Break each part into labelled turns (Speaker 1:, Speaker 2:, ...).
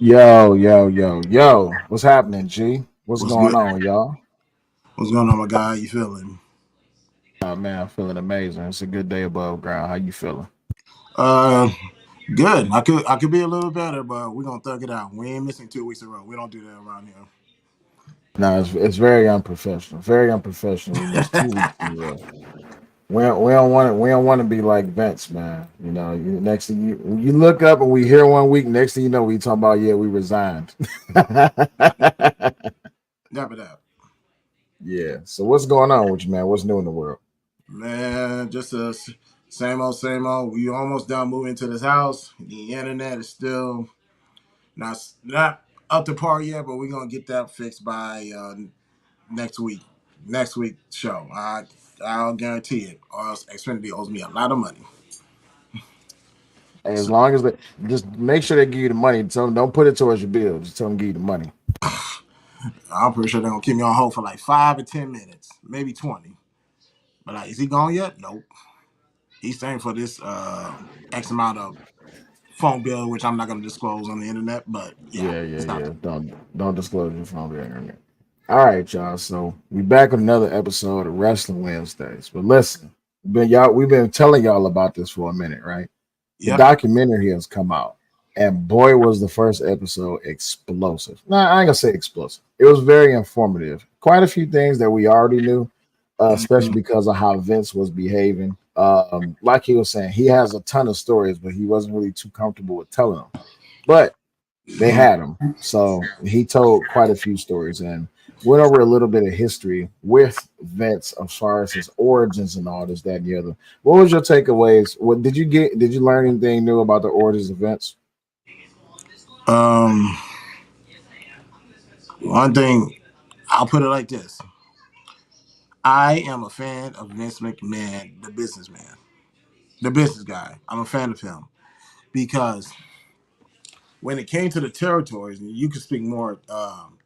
Speaker 1: Yo. What's happening, G? What's
Speaker 2: What's
Speaker 1: going
Speaker 2: good?
Speaker 1: on, y'all?
Speaker 2: What's going on, my guy? You feeling?
Speaker 1: Man, I'm feeling amazing. It's a good day above ground. How you feeling?
Speaker 2: Uh, Good. I could be a little better, but we're gonna thug it out. We ain't missing 2 weeks in a row. We don't do that around here.
Speaker 1: No, it's very unprofessional. Very unprofessional. We missed 2 weeks in a row. We don't want to. We don't want to be like Vince, man. Next thing you look up and we hear 1 week. Next thing you know, we talking about we resigned.
Speaker 2: Never that.
Speaker 1: Yeah. So what's going on with you, man? What's new in the world?
Speaker 2: Man, just same old, same old. We almost done moving to this house. The internet is still not up to par yet, but we're gonna get that fixed by next week. Next week show. I'll guarantee it. Or else Xfinity owes me a lot of money.
Speaker 1: As
Speaker 2: So
Speaker 1: long as they just make sure they give you the money. Tell them don't put it towards your bill. Just tell them give you the money.
Speaker 2: I'm pretty sure they're gonna keep me on hold for like 5 or 10 minutes, maybe 20. But like, is he gone yet? Nope. He's staying for this X amount of phone bill, which I'm not gonna disclose on the internet. But yeah, it's out
Speaker 1: Yeah. Don't disclose your phone to the internet. All right, y'all. So we back with another episode of Wrestling Wednesdays. But listen, we've been telling y'all about this for a minute, right? The
Speaker 2: there. Yep.
Speaker 1: documentary has come out, and boy, was the first episode explosive. No, I ain't gonna say explosive. It was very informative. Quite a few things that we already knew, especially
Speaker 2: Mhm.
Speaker 1: because of how Vince was behaving. Like he was saying, he has a ton of stories, but he wasn't really too comfortable with telling them. But they had him, so he told quite a few stories and went over a little bit of history with Vince as far as his origins and all this, that, and the other. What was your takeaways? What did you get? Did you learn anything new about the origins of Vince?
Speaker 2: Um, One thing I'll put it like this: I am a fan of Vince McMahon, the businessman, the business guy. I'm a fan of him because when it came to the territories, and you can speak more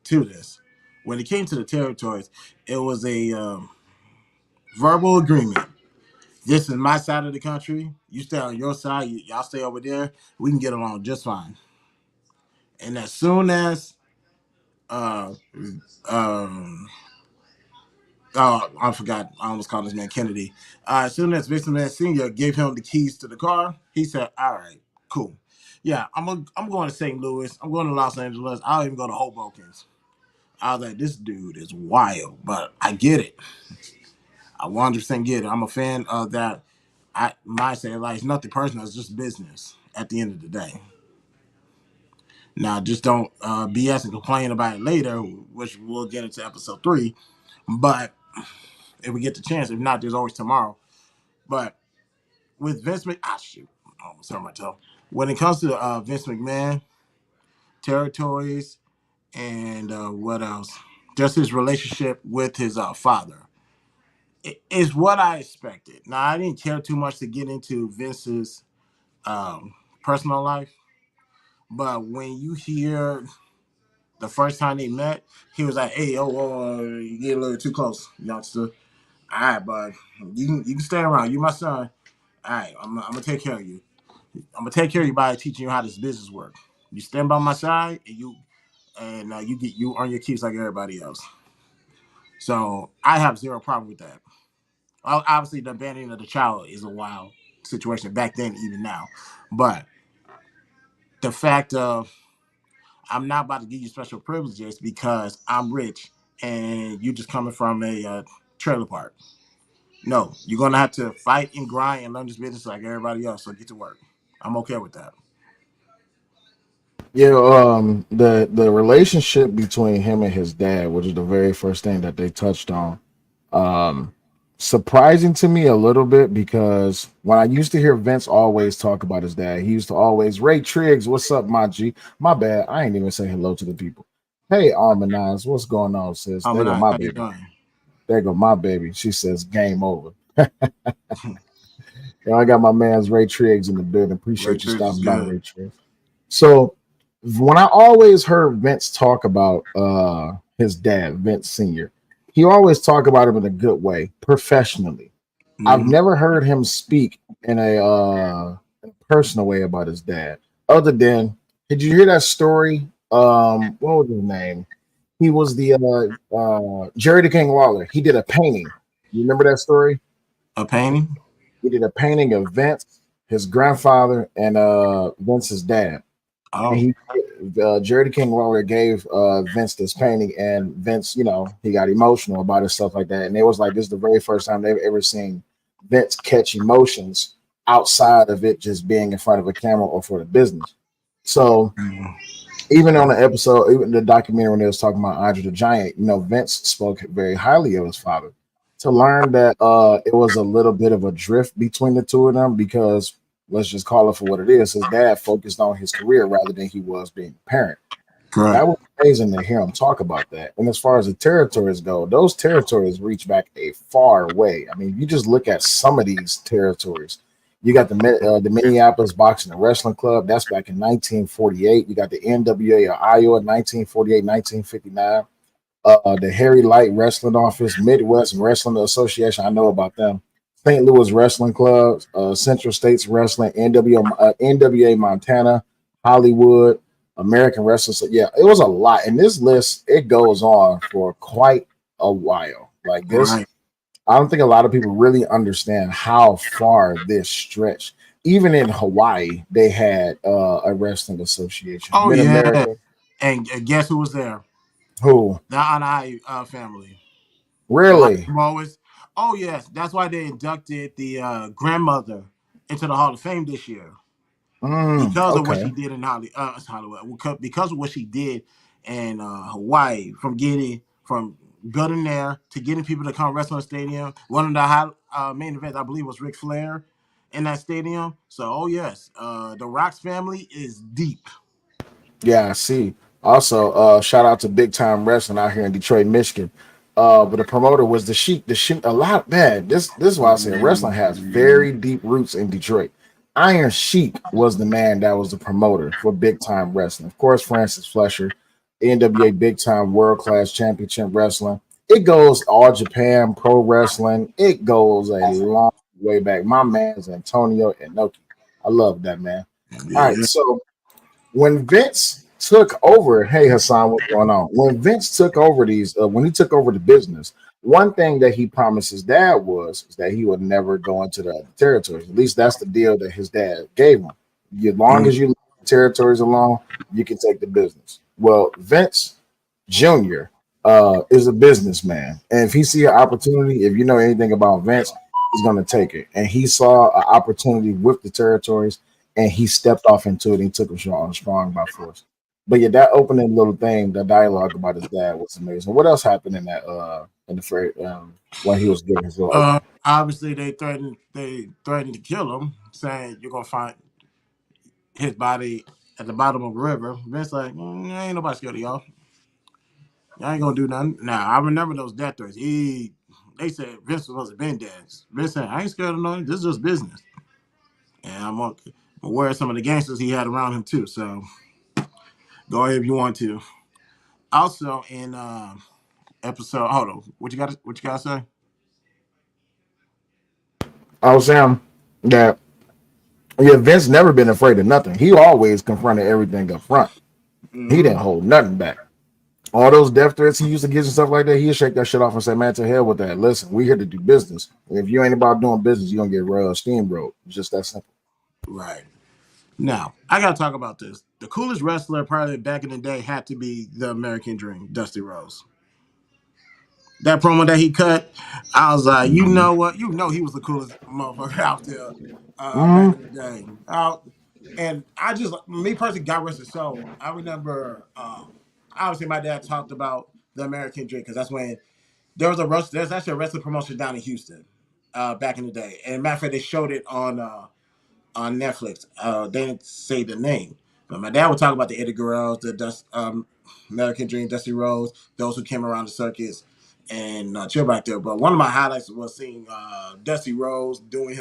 Speaker 2: to this. When it came to the territories, it was a verbal agreement. This is my side of the country. You stay on your side. Y'all stay over there. We can get along just fine. And as soon as uh, um, I forgot. I almost called this man Kennedy. As soon as Vince McMahon Senior gave him the keys to the car, he said, "All right, cool. Yeah, I'm going to St. Louis. I'm going to Los Angeles. I'll even go to Hoboken." I was like, "This dude is wild," but I get it. I 100% get it. I'm a fan of that. I might say like it's nothing personal. It's just business. At the end of the day. Now, just don't BS and complain about it later, which we'll get into episode 3. But if we get the chance, if not, there's always tomorrow. But with Vince McMahon, shoot, I almost hurt myself. When it comes to Vince McMahon, territories, and what else? Just his relationship with his father. It is what I expected. Now, I didn't care too much to get into Vince's personal life, but when you hear the first time they met, he was like, "Hey, you get a little too close, youngster. All right, bud, you can stay around. You my son. All right, I'm gonna take care of you. I'm gonna take care of you by teaching you how this business works. You stand by my side, and you earn your keeps like everybody else. So I have zero problem with that. Well, obviously, the abandoning of the child is a wild situation back then, even now. But the fact of I'm not about to give you special privileges because I'm rich and you just coming from a trailer park. No, you're gonna have to fight and grind and learn this business like everybody else. So get to work. I'm okay with that.
Speaker 1: Yeah, the relationship between him and his dad, which is the very first thing that they touched on, um, surprising to me a little bit because when I used to hear Vince always talk about his dad, he used to always Ray Triggs, what's up, my G? My bad, I ain't even say hello to the people. Hey, Armanize, what's going on, sis? There go
Speaker 2: Nice.
Speaker 1: my
Speaker 2: How you
Speaker 1: baby.
Speaker 2: doing?
Speaker 1: There go my baby. She says game over. Yeah, I got my man's Ray Triggs in the building.
Speaker 2: Ray
Speaker 1: Appreciate you
Speaker 2: Triggs is
Speaker 1: stopping by,
Speaker 2: good.
Speaker 1: Ray Triggs. So when I always heard Vince talk about his dad, Vince Senior, he always talk about him in a good way, professionally. I've
Speaker 2: Mm-hmm.
Speaker 1: never heard him speak in a personal way about his dad, other than Did you hear that story? What was his name? He was the Jerry the King Lawler. He did a painting. You remember that story?
Speaker 2: A painting?
Speaker 1: He did a painting of Vince, his grandfather, and Vince's dad. And
Speaker 2: Oh,
Speaker 1: he Jerry the King Lawler gave Vince this painting, and Vince, he got emotional about it, stuff like that. And it was like this is the very first time they've ever seen Vince catch emotions outside of it just being in front of a camera or for the business. So
Speaker 2: mm,
Speaker 1: even on the episode, even the documentary when they was talking about Andre the Giant, Vince spoke very highly of his father. To learn that it was a little bit of a drift between the two of them because let's just call it for what it is. His dad focused on his career rather than he was being a parent. That
Speaker 2: correct.
Speaker 1: was amazing to hear him talk about that. And as far as the territories go, those territories reach back a far way. I mean, you just look at some of these territories. You got the Minneapolis Boxing and Wrestling Club. That's back in 1948. You got the NWA of Iowa, 1948, 1959. The Harry Light Wrestling Office, Midwest Wrestling Association. I know about them. St. Louis Wrestling Club, Central States Wrestling, NWA Montana, Hollywood, American Wrestling. So yeah, it was a lot. And this list, it goes on for quite a while. Like this,
Speaker 2: Right.
Speaker 1: I don't think a lot of people really understand how far this stretched. Even in Hawaii, they had a wrestling association.
Speaker 2: Oh
Speaker 1: Mid
Speaker 2: yeah.
Speaker 1: America,
Speaker 2: And guess who was there?
Speaker 1: who
Speaker 2: The Anai family. Like
Speaker 1: really?
Speaker 2: always. Oh yes, that's why they inducted the grandmother into the Hall of Fame this year because of what
Speaker 1: Okay.
Speaker 2: she did in Hollywood. Because of what she did in Hawaii, from building there to getting people to come wrestle in the stadium. One of the main events, I believe, was Ric Flair in that stadium. So, oh yes, the Rocks family is deep.
Speaker 1: Yeah, I see. Also, shout out to Big Time Wrestling out here in Detroit, Michigan. But the promoter was the Sheik. The Sheik, a lot, man. This is why I say wrestling has very deep roots in Detroit. Iron Sheik was the man that was the promoter for Big Time Wrestling. Of course, Francis Fletcher, NWA Big Time World Class Championship Wrestling. It goes all Japan Pro Wrestling. It goes a long way back. My man's Antonio Inoki. I love that man. All right,
Speaker 2: Yeah.
Speaker 1: so when Vince took over, hey Hassan, what's going on? When Vince took over when he took over the business, one thing that he promised his dad was is that he would never go into the other territories. At least that's the deal that his dad gave him. As long
Speaker 2: Mm,
Speaker 1: as you leave the territories alone, you can take the business. Well, Vince Jr. Is a businessman, and if he see an opportunity, if you know anything about Vince, he's going to take it. And he saw an opportunity with the territories, and he stepped off into it. And he took it strong by force. But yeah, that opening little thing, the dialogue about his dad was amazing. What else happened in that in the when he was giving his little opening?
Speaker 2: obviously, they threatened to kill him, saying you're gonna find his body at the bottom of the river. Vince like, ain't nobody scared of y'all. Y'all ain't gonna do nothing. Now I remember those death threats. They said Vince was supposed to been dead. Vince said, I ain't scared of nothing. This is just business. And I'm aware of some of the gangsters he had around him too. So go ahead if you want to. Also in episode, hold on, what you got to say?
Speaker 1: I was saying that yeah, Vince never been afraid of nothing. He always confronted everything up front. He didn't
Speaker 2: Mm-hmm.
Speaker 1: hold nothing back. All those death threats he used to get and stuff like that, he'll shake that shit off and say, "Man, to hell with that. Listen, we here to do business. And if you ain't about doing business, you're gonna get steamrolled. It's just that simple."
Speaker 2: Right. Now, I gotta talk about this. The coolest wrestler probably back in the day had to be the American Dream, Dusty Rose. That promo that he cut, I was like, you
Speaker 1: Mm-hmm.
Speaker 2: know what? You know he was the coolest motherfucker out there back
Speaker 1: Mm-hmm.
Speaker 2: in the day. Out and I just me personally, God rest his soul. I remember obviously my dad talked about the American Dream because that's when there's actually a wrestling promotion down in Houston back in the day. And matter of fact, they showed it on Netflix. They didn't say the name, but my dad would talk about the Eddie Guerreros, American Dream, Dusty Rose, those who came around the circus, and chill back there. But one of my highlights was seeing Dusty Rose doing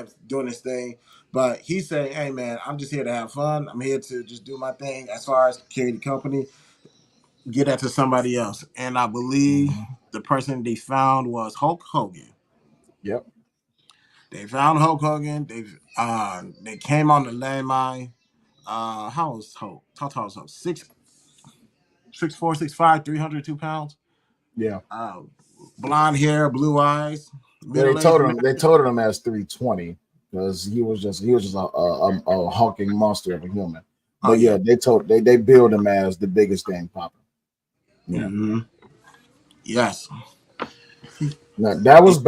Speaker 2: his thing. But he said, "Hey man, I'm just here to have fun. I'm here to just do my thing. As far as carry the company, get that to somebody else." And I believe
Speaker 1: Mm-hmm.
Speaker 2: the person they found was Hulk Hogan.
Speaker 1: Yep.
Speaker 2: They found Hulk Hogan. They came on the landmine. How was Hope? How tall was Hope? 6'4", 6'5", 302 pounds.
Speaker 1: Yeah.
Speaker 2: Uh, Blonde hair, blue eyes,
Speaker 1: Well, they
Speaker 2: middle aged
Speaker 1: told him
Speaker 2: American.
Speaker 1: they told him as 320 because he was just a hulking monster of a human.
Speaker 2: Oh
Speaker 1: But
Speaker 2: yeah.
Speaker 1: yeah, they billed him as the biggest thing popping. Yeah.
Speaker 2: Mm-hmm. Yes.
Speaker 1: Now that was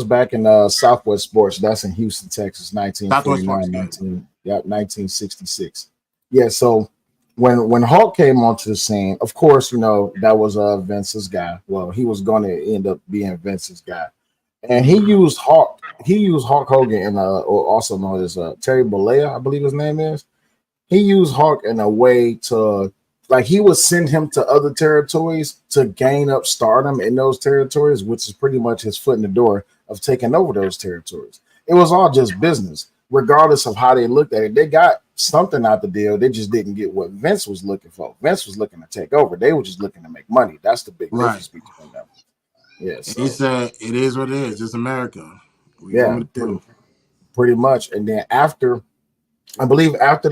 Speaker 1: back in Southwest Sports. That's in Houston, Texas,
Speaker 2: Southwest Sports.
Speaker 1: 1949,
Speaker 2: Yeah.
Speaker 1: 1966. Yeah, so when Hulk came onto the scene, of course, that was Vince's guy. Well, he was going to end up being Vince's guy. And he
Speaker 2: Mm-hmm.
Speaker 1: used Hulk. He used Hulk Hogan or also known as Terry Bollea, I believe his name is. He used Hulk in a way to, like, he would send him to other territories to gain up stardom in those territories, which is pretty much his foot in the door of taking over those territories. It was all just business, regardless of how they looked at it. They got something out the deal. They just didn't get what Vince was looking for. Vince was looking to take over. They were just looking to make money. That's the big
Speaker 2: Right.
Speaker 1: difference between them. Yeah,
Speaker 2: And he
Speaker 1: so
Speaker 2: said, "It is what it is. It's America. What you want
Speaker 1: yeah,
Speaker 2: me to do?"
Speaker 1: pretty much. And then after, I believe after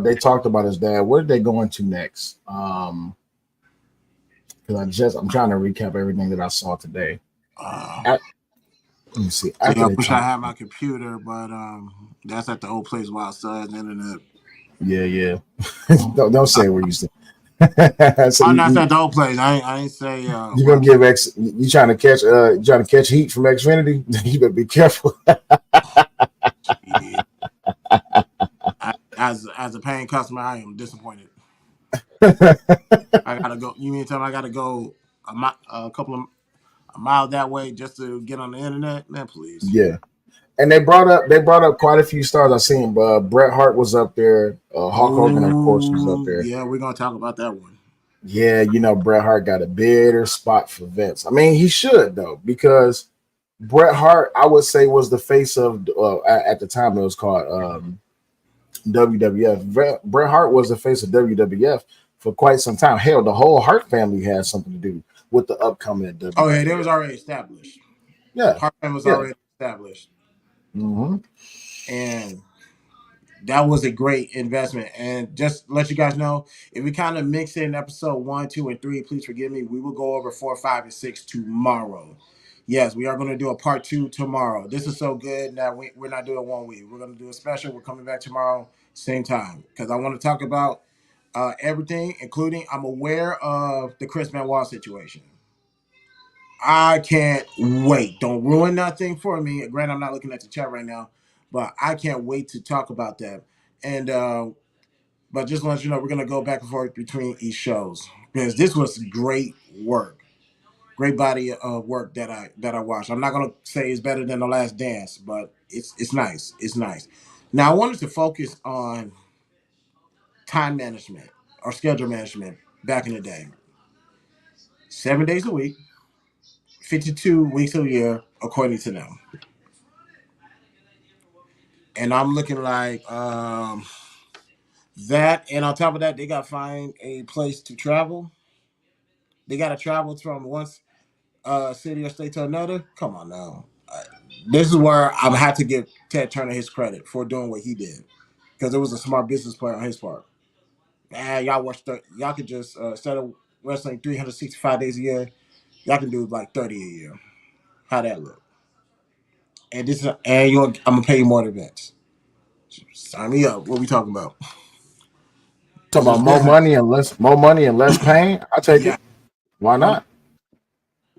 Speaker 1: they talked about his dad, where did they go into next? Because I'm trying to recap everything that I saw today.
Speaker 2: Uh,
Speaker 1: At, let me see.
Speaker 2: See,
Speaker 1: After
Speaker 2: I
Speaker 1: they
Speaker 2: wish I
Speaker 1: talked,
Speaker 2: had my computer, but that's at the old place while outside the internet.
Speaker 1: yeah, yeah. don't say where you see. So
Speaker 2: Oh, that's
Speaker 1: you
Speaker 2: at the old place. I ain't say
Speaker 1: you're
Speaker 2: where
Speaker 1: gonna
Speaker 2: I'm
Speaker 1: give X. You trying to catch heat from Xfinity? You better be careful.
Speaker 2: at. As a paying customer, I am disappointed. I gotta go. You mean to tell me I gotta go a couple of a mile that way just to get on the internet? Man, please.
Speaker 1: Yeah. And they brought up quite a few stars. I seen Bret Hart was up there. Hulk Hogan, of course, was up
Speaker 2: Oh
Speaker 1: there.
Speaker 2: yeah, we're gonna talk about that one.
Speaker 1: Yeah, Bret Hart got a bitter spot for Vince. I mean, he should though, because Bret Hart, I would say, was the face of at the time it was called WWF. Bret Hart was the face of WWF for quite some time. Hell, the whole Hart family had something to do with the upcoming at
Speaker 2: Oh yeah, they was
Speaker 1: WWF.
Speaker 2: already established.
Speaker 1: Yeah,
Speaker 2: Hartman was
Speaker 1: yeah.
Speaker 2: already established,
Speaker 1: Hmm.
Speaker 2: and that was a great investment. And just let you guys know, if we kind of mix in episode 1, 2, and 3, please forgive me. We will go over 4, 5, and 6 tomorrow. Yes, we are going to do a part 2 tomorrow. This is so good that we're not doing 1 week. We're going to do a special. We're coming back tomorrow, same time, because I want to talk about everything, including I'm aware of the Chris Benoit situation. I can't wait. Don't ruin nothing for me. Granted, I'm not looking at the chat right now, but I can't wait to talk about that. And but just to let you know, we're gonna go back and forth between each shows because this was great work, great body of work that I watched. I'm not gonna say it's better than The Last Dance, but it's nice. It's nice. Now I wanted to focus on time management or schedule management back in the day. 7 days a week, 52 weeks a year, according to them. And I'm looking like that. And on top of that, they got to find a place to travel. They got to travel from one city or state to another. Come on now. This is where I had to give Ted Turner his credit for doing what he did because it was a smart business play on his part. Y'all could just instead of wrestling 365 days a year, y'all can do like 30 a year. How that look? And I'm gonna pay you more than Vince. Sign me up. What we talking about?
Speaker 1: Talking
Speaker 2: Because
Speaker 1: about
Speaker 2: it's business.
Speaker 1: more money and less pain. I take
Speaker 2: Yeah,
Speaker 1: it. Why not?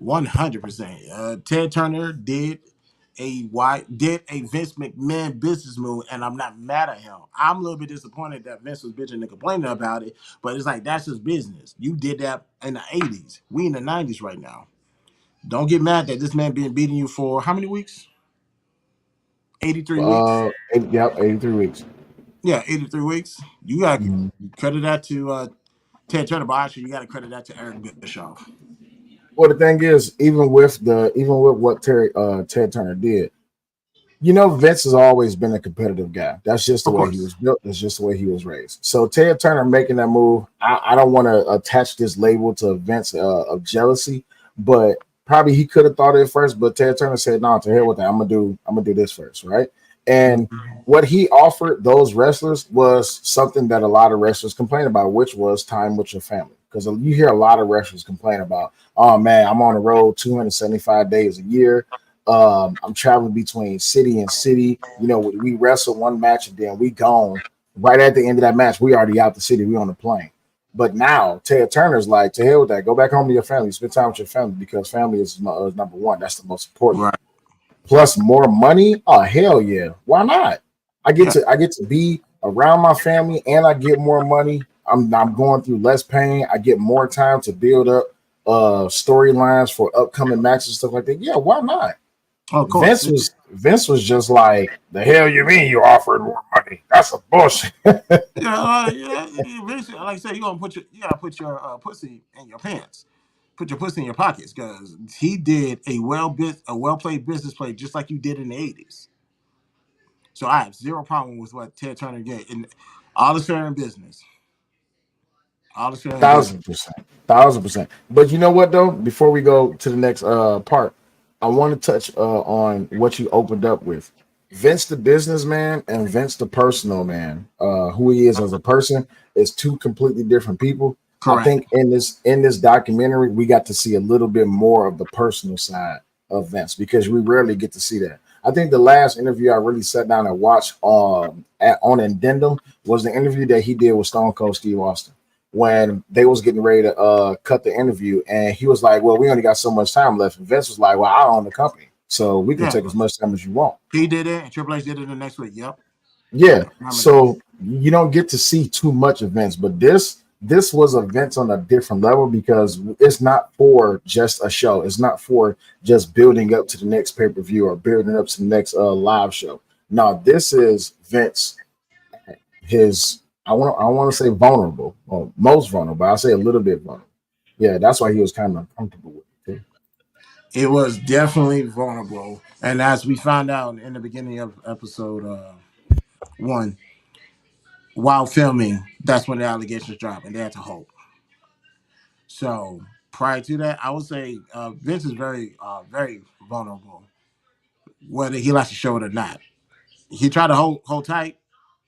Speaker 2: 100%. Ted Turner did a Vince McMahon business move, and I'm not mad at him. I'm a little bit disappointed that Vince was bitching and complaining about it, but it's like that's his business. You did that in the 80s. We in the 90s right now. Don't get mad that this man been beating you for how many weeks? 83 weeks.
Speaker 1: Yep, 83 weeks.
Speaker 2: Yeah, 83 weeks. You got to
Speaker 1: Mhm.
Speaker 2: credit that to Ted Turner, but actually you got to credit that to Eric Bischoff.
Speaker 1: Well, the thing is, even with what Ted Turner did, Vince has always been a competitive guy. That's just the
Speaker 2: Of
Speaker 1: way he
Speaker 2: course.
Speaker 1: was built. That's just the way he was raised. So Ted Turner making that move, I don't want to attach this label to Vince of jealousy, but probably he could have thought of it first. But Ted Turner said, "No, to hell with that. I'm gonna do this first, right?" And what he offered those wrestlers was something that a lot of wrestlers complain about, which was time with your family. Because you hear a lot of wrestlers complain about, oh man, I'm on the road 275 days a year. I'm traveling between city and city. You know, we wrestle one match and then we gone. Right at the end of that match, we already out the city. We on the plane. But now Ted Turner's like, to hell with that. Go back home to your family. Spend time with your family because family is number one. That's the most important.
Speaker 2: Right.
Speaker 1: Plus more money. Oh hell yeah! Why not?
Speaker 2: Yeah.
Speaker 1: I get to be around my family and I get more money. I'm going through less pain. I get more time to build up storylines for upcoming matches and stuff like that. Yeah, why not?
Speaker 2: Oh, of course.
Speaker 1: Vince was just like, the hell you mean you offered more money? That's a bullshit.
Speaker 2: Yeah, basically, like I said, you gotta put your pussy in your pants, put your pussy in your pockets, because he did a well played business play just like you did in the '80s. So I have zero problem with what Ted Turner did, and all is fair in business. All is fair in business.
Speaker 1: 1000%, 1000%. But you know what though? Before we go to the next part, I want to touch on what you opened up with. Vince the businessman and Vince the personal man. Who he is as a person is two completely different people. I
Speaker 2: Correct.
Speaker 1: think in this documentary we got to see a little bit more of the personal side of Vince because we rarely get to see that. I think the last interview I really sat down and watched on Addendum was the interview that he did with Stone Cold Steve Austin when they was getting ready to cut the interview, and he was like, "Well, we only got so much time left." And Vince was like, "Well, I own the company, so we can
Speaker 2: Yeah,
Speaker 1: take as much time as you want."
Speaker 2: he did it, and Triple H did it the next week. Yep,
Speaker 1: Yeah,
Speaker 2: remember that.
Speaker 1: so you don't get to see too much of Vince, but this was a Vince on a different level because it's not for just a show. It's not for just building up to the next pay per view or building up to the next live show. No, this is Vince his I want to say vulnerable, or most vulnerable. I'll say a little bit vulnerable. Yeah, that's why he was kind of uncomfortable with it too.
Speaker 2: It was definitely vulnerable, and as we found out in the beginning of episode one, while filming, that's when the allegations dropped, and they had to hold. So prior to that, I would say Vince is very vulnerable, whether he likes to show it or not. He tried to hold tight,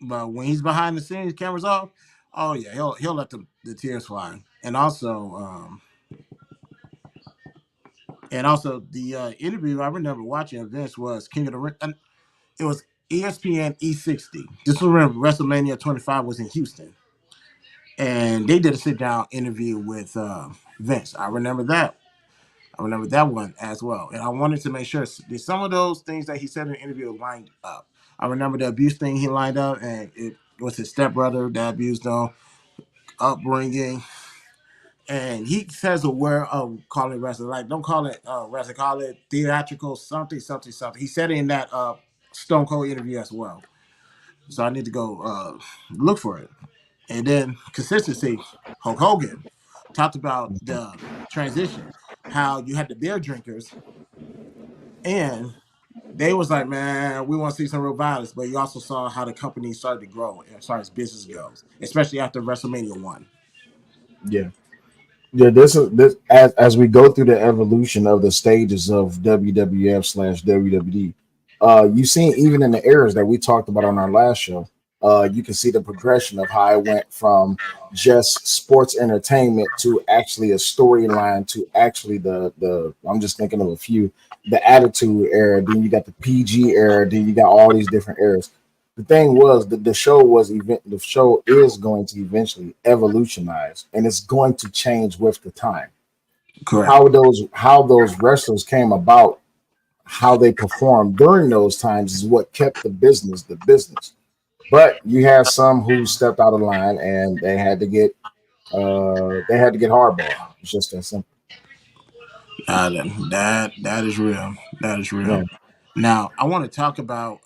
Speaker 2: but when he's behind the scenes, cameras off, oh yeah, he'll let the tears fly. And also the interview I remember watching of Vince was King of the Ring. And it was ESPN E60. This was when WrestleMania 25 was in Houston, and they did a sit down interview with Vince. I remember that. I remember that one as well. And I wanted to make sure that some of those things that he said in the interview lined up. I remember the abuse thing he lined up, and it was his stepbrother that abused him, upbringing. And he says a word of calling it wrestling. Like, don't call it wrestling, call it theatrical, something, something, something. He said it in that Stone Cold interview as well. So I need to go look for it. And then consistency, Hulk Hogan talked about the transition, how you had the beer drinkers, and they was like, man, we want to see some real violence. But you also saw how the company started to grow as far as business goes, especially after WrestleMania 1.
Speaker 1: Yeah. Yeah, this as we go through the evolution of the stages of WWF slash WWE, you seen even in the eras that we talked about on our last show, you can see the progression of how it went from just sports entertainment to actually a storyline to actually the I'm just thinking of a few, the Attitude Era, then you got the PG era, then you got all these different eras. The thing was that the show is going to eventually evolutionize and it's going to change with the time.
Speaker 2: Correct.
Speaker 1: How those wrestlers came about, how they performed during those times is what kept the business. But you had some who stepped out of line and they had to get hardball. It's just that simple.
Speaker 2: That is real. That is real.
Speaker 1: Yeah.
Speaker 2: Now I want to talk about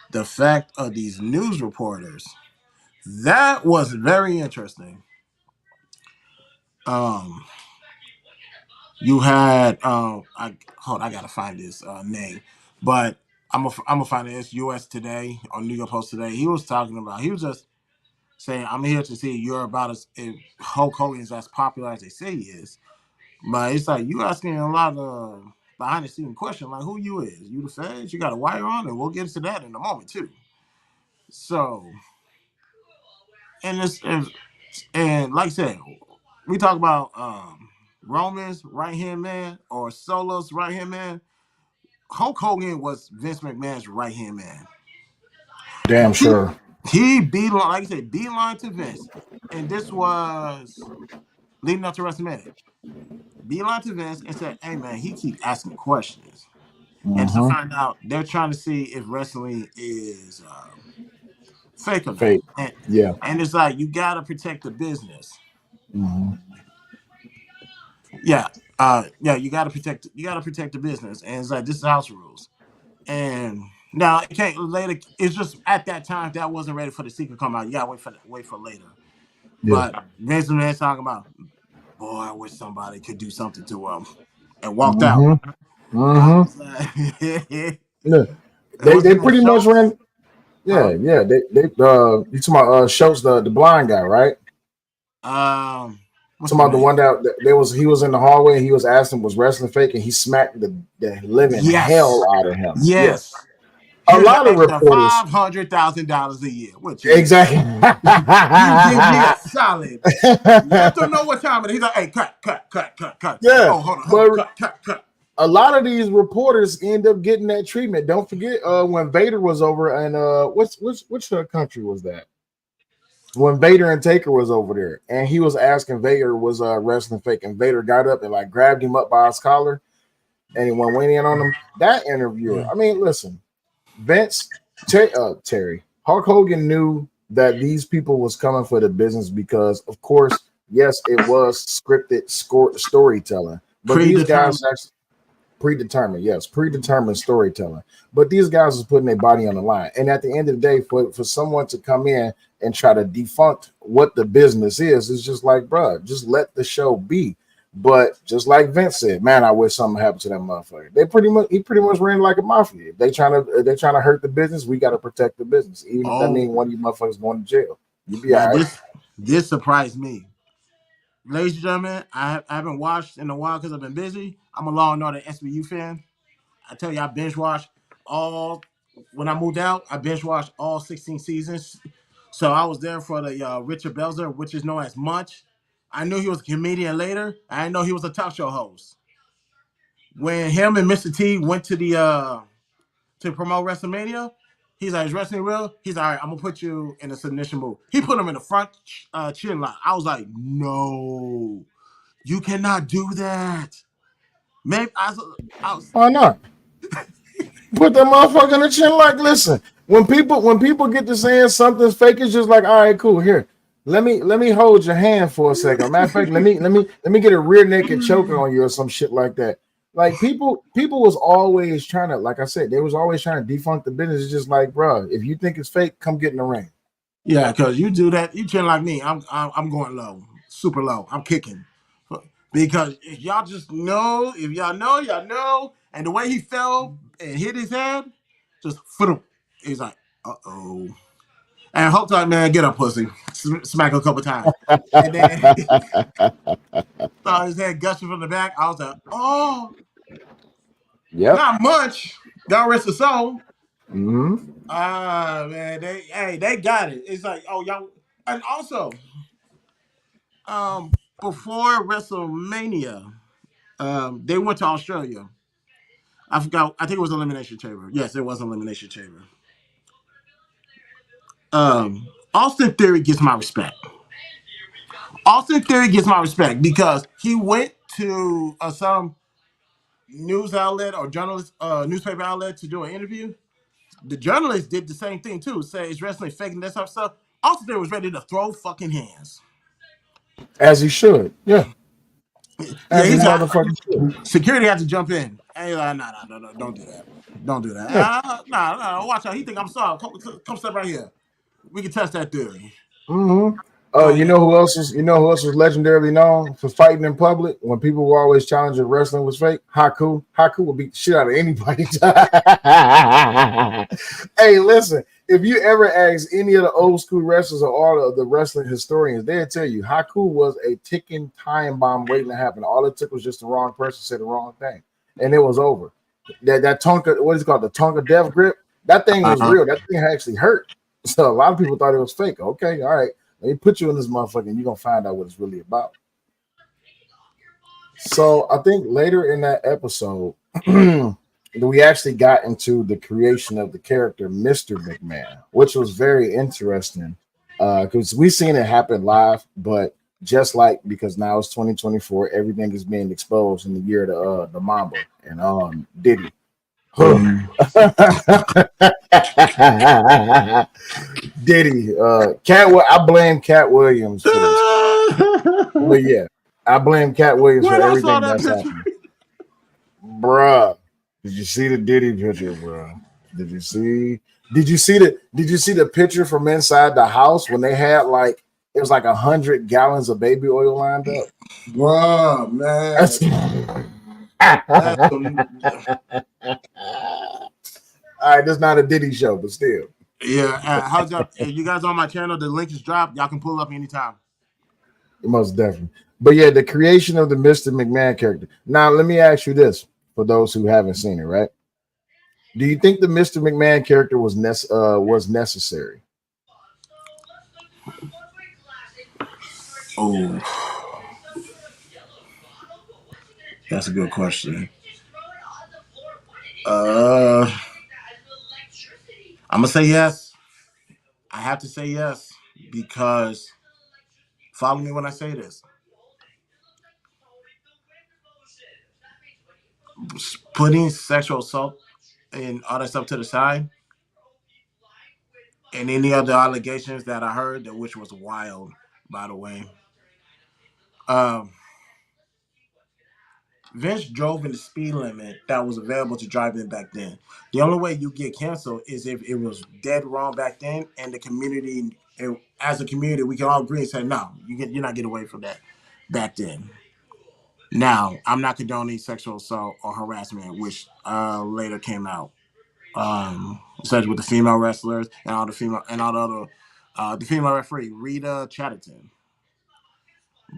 Speaker 2: the fact of these news reporters. That was very interesting. Um, you had I gotta find this name, but I'm gonna find this U.S. Today or New York Post Today. He was talking about. He was just saying, "I'm here to see you're about as if Hulk Hogan is as popular as they say he is." But it's like you asking a lot of behind the scene question, like who you is? You the feds? You got a wire on, and we'll get into that in a moment too. So, and this and like I said, we talk about Roman's right hand man or Solo's right hand man. Hulk Hogan was Vince McMahon's right hand man.
Speaker 1: Damn
Speaker 2: He,
Speaker 1: sure.
Speaker 2: he beeline, like I said, beeline to Vince, and this was leading up to WrestleMania. Beeline to Vince and said, "Hey man, he keep asking questions." And to
Speaker 1: Mm-hmm.
Speaker 2: find out, they're trying to see if wrestling is fake or not.
Speaker 1: Fake. Yeah.
Speaker 2: And it's like you gotta protect the business.
Speaker 1: Mm-hmm.
Speaker 2: Yeah, yeah, you gotta protect the business. And it's like this is house rules. And now it can't later. It's just at that time that wasn't ready for the sequel to come out. You gotta wait for later.
Speaker 1: Yeah.
Speaker 2: But Vince McMahon talking about, boy, I wish somebody could do something to him, and walked out.
Speaker 1: Mm-hmm.
Speaker 2: I
Speaker 1: Mm-hmm.
Speaker 2: was like,
Speaker 1: Yeah.
Speaker 2: what's
Speaker 1: They
Speaker 2: his name?
Speaker 1: pretty much
Speaker 2: Schultz?
Speaker 1: ran. Yeah,
Speaker 2: Huh?
Speaker 1: yeah. They you talking about Schultz, the blind guy, right?
Speaker 2: What's
Speaker 1: Talking
Speaker 2: his
Speaker 1: about the
Speaker 2: name?
Speaker 1: one that there was he was in the hallway and he was asking was wrestling fake and he smacked the living
Speaker 2: Yes,
Speaker 1: hell out of him. Yeah.
Speaker 2: yes.
Speaker 1: A
Speaker 2: Here's an
Speaker 1: lot of
Speaker 2: extra
Speaker 1: reporters
Speaker 2: $500,000 a year. What you mean?
Speaker 1: exactly.
Speaker 2: You give me a solid. Let them know what time it is. He's like, hey, cut.
Speaker 1: Yeah,
Speaker 2: Oh, hold on,
Speaker 1: but
Speaker 2: cut.
Speaker 1: a lot of these reporters end up getting that treatment. Don't forget when Vader was over and which country was that? When Vader and Taker was over there and he was asking Vader was wrestling fake and Vader got up and like grabbed him up by his collar and he went in on him. That interviewer, I mean, listen, Vince Terry Hulk Hogan knew that these people was coming for the business because, of course, yes, it was scripted storytelling, but these guys
Speaker 2: Predetermined.
Speaker 1: actually predetermined, yes, predetermined storytelling. But these guys was putting their body on the line, and at the end of the day, for someone to come in and try to defunct what the business is just like, bruh, just let the show be. But just like Vince said, man, I wish something happened to that motherfucker. He pretty much ran like a mafia. If they're trying to hurt the business, we got to protect the business, even if that
Speaker 2: Oh,
Speaker 1: means one of you motherfuckers going to jail. You be
Speaker 2: now
Speaker 1: all right.
Speaker 2: this surprised me. Ladies and gentlemen, I haven't watched in a while because I've been busy. I'm a Law and Order SVU fan. I tell you, I binge watched all. When I moved out, I binge watched all 16 seasons. So I was there for the Richard Belzer, which is known as Munch. I knew he was a comedian later. I didn't know he was a talk show host. When him and Mr. T went to the to promote WrestleMania, he's like, "Is wrestling real?" He's like, "All right, I'm gonna put you in a submission move." He put him in the front chin lock. I was like, "No, you cannot do that." Maybe I was
Speaker 1: Why not? Put that motherfucker in the chin. Like, listen, when people get to saying something's fake, it's just like, all right, cool. Here, let me hold your hand for a second. Matter of fact, let me get a rear naked choker on you or some shit like that. Like people was always trying to, like I said, they was always trying to defunk the business. It's just like, bro, if you think it's fake, come get in the ring.
Speaker 2: yeah, because you do that, you chin like me. I'm going low, super low. I'm kicking because if y'all just know, if y'all know. And the way he fell and hit his head, just foot. He's like, uh-oh. And Hulk like, man, get up, pussy. Smack a couple times. And then saw his head gushing from the back. I was like, oh,
Speaker 1: Yep.
Speaker 2: not much. God rest his soul.
Speaker 1: Mm-hmm.
Speaker 2: Ah, man, they got it. It's like, oh, y'all. And also, before WrestleMania, they went to Australia. I forgot. I think it was Elimination Chamber. Yes, it was Elimination Chamber. Austin Theory gets my respect. Austin Theory gets my respect because he went to some news outlet or journalist newspaper outlet to do an interview. The journalist did the same thing too. Say it's wrestling fake and that type of stuff. Austin Theory was ready to throw fucking hands.
Speaker 1: As he should. Yeah.
Speaker 2: Yeah,
Speaker 1: As he
Speaker 2: he's like,
Speaker 1: motherfucking should.
Speaker 2: security had to jump in. And he's like, no, don't do that. Don't do that.
Speaker 1: Yeah.
Speaker 2: Watch out. He think I'm soft. Come step right here. We can test that theory.
Speaker 1: Mm-hmm.
Speaker 2: So
Speaker 1: You
Speaker 2: yeah,
Speaker 1: know who else is? You know who else was legendarily known for fighting in public when people were always challenging wrestling was fake? Haku. Haku would beat the shit out of anybody. Hey, listen. If you ever ask any of the old school wrestlers or all of the wrestling historians, they'll tell you Haku was a ticking time bomb waiting to happen. All it took was just the wrong person to say the wrong thing, and it was over. That Tonka, what is it called? The Tonka Death Grip. That thing was
Speaker 2: Uh-huh.
Speaker 1: real. That thing actually hurt. So a lot of people thought it was fake. Okay, all right. Let me put you in this motherfucker, and you're gonna find out what it's really about. So I think later in that episode, we actually got into the creation of the character Mr. McMahon, which was very interesting because we seen it happen live, but just like because now it's 2024, everything is being exposed in the year of the Mamba and Diddy. Huh.
Speaker 2: Mhm.
Speaker 1: Diddy, I blame Cat Williams for this. But yeah, I blame Cat Williams for
Speaker 2: When I saw
Speaker 1: everything
Speaker 2: that
Speaker 1: that's
Speaker 2: picture,
Speaker 1: happening. Bruh, did you see the Diddy picture, bruh? Did you see? Did you see the picture from inside the house when they had like it was like 100 gallons of baby oil lined up?
Speaker 2: bro, man,
Speaker 1: That's
Speaker 2: that's some,
Speaker 1: all right. That's not a Diddy show, but still,
Speaker 2: yeah. How's that? If you guys on my channel, the link is dropped. Y'all can pull up anytime.
Speaker 1: most definitely. But yeah, the creation of the Mr. McMahon character. Now, let me ask you this: for those who haven't seen it, right? Do you think the Mr. McMahon character was necessary?
Speaker 2: Oh, that's a good question. Uh, I'm gonna say yes. I have to say yes because follow me when I say this. Putting sexual assault and all that stuff to the side, and any other allegations that I heard, that which was wild, by the way. Um, Vince drove in the speed limit that was available to drive in back then. The only way you get canceled is if it was dead wrong back then, and the community, as a community, we can all agree and say, no, you're not getting away from that back then. Now, I'm not condoning sexual assault or harassment, which later came out, such with the female wrestlers and all the other, the female referee Rita Chatterton.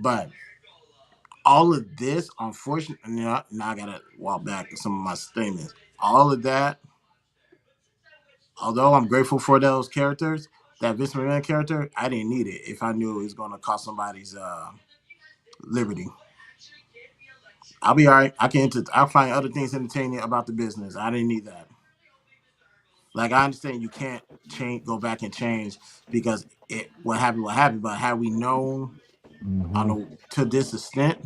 Speaker 2: But all of this, unfortunately, now I gotta walk back to some of my statements. All of that, although I'm grateful for those characters, that Vince McMahon character, I didn't need it if I knew it was gonna cost somebody's liberty. I'll be all right. I'll find other things entertaining about the business. I didn't need that. Like I understand you can't go back and change because what happened. But had we known on
Speaker 1: Mhm.
Speaker 2: to this extent,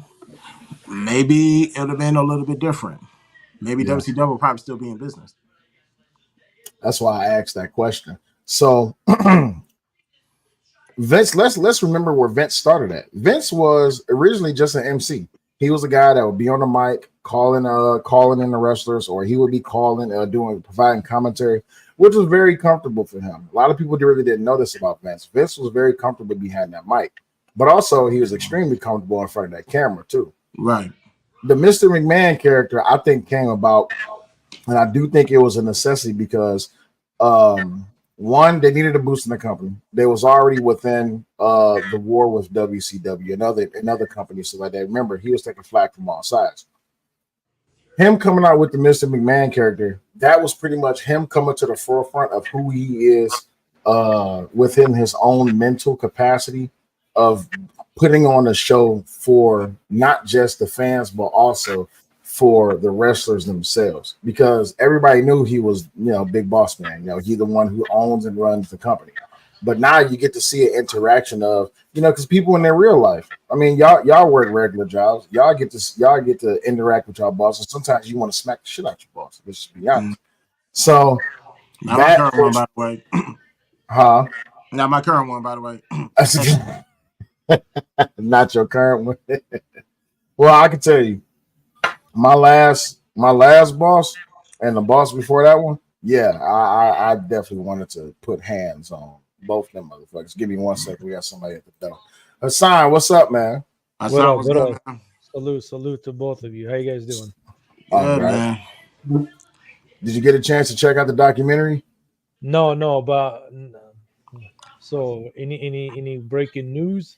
Speaker 2: maybe it would have been a little bit different. Maybe
Speaker 1: Yeah,
Speaker 2: WCW will probably still be in business.
Speaker 1: that's why I asked that question. So Vince, let's remember where Vince started at. Vince was originally just an MC. He was a guy that would be on the mic calling in the wrestlers, or he would be calling providing commentary, which was very comfortable for him. A lot of people really didn't know this about Vince. Vince was very comfortable behind that mic, but also he was extremely comfortable in front of that camera too.
Speaker 2: Right.
Speaker 1: The Mr. McMahon character, I think, came about, and I do think it was a necessity because one, they needed a boost in the company. They was already within the war with WCW and other companies, so like that. Remember, he was taking flack from all sides. Him coming out with the Mr. McMahon character, that was pretty much him coming to the forefront of who he is within his own mental capacity of putting on a show for not just the fans, but also for the wrestlers themselves. Because everybody knew he was, big boss man. He's the one who owns and runs the company. But now you get to see an interaction of, because people in their real life. I mean, y'all work regular jobs. Y'all get to interact with y'all bosses. Sometimes you want to smack the shit out your boss. Let's just be
Speaker 2: Mm.
Speaker 1: honest. So
Speaker 2: Not my
Speaker 1: that
Speaker 2: current one,
Speaker 1: portion,
Speaker 2: by the way.
Speaker 1: huh?
Speaker 2: Not my current one, by the way.
Speaker 1: Not your current one. Well, I can tell you, my last boss and the boss before that one. Yeah, I definitely wanted to put hands on both them motherfuckers. Give me 1 second. We got somebody at the door. Hassan, what's up, man?
Speaker 2: I
Speaker 3: What
Speaker 2: saw
Speaker 3: up?
Speaker 2: what's
Speaker 3: What
Speaker 2: good,
Speaker 3: up?
Speaker 2: man.
Speaker 3: Salute to both of you. How you guys doing?
Speaker 1: All
Speaker 2: Good,
Speaker 1: right.
Speaker 2: man.
Speaker 1: Did you get a chance to check out the documentary?
Speaker 3: No, but so any breaking news?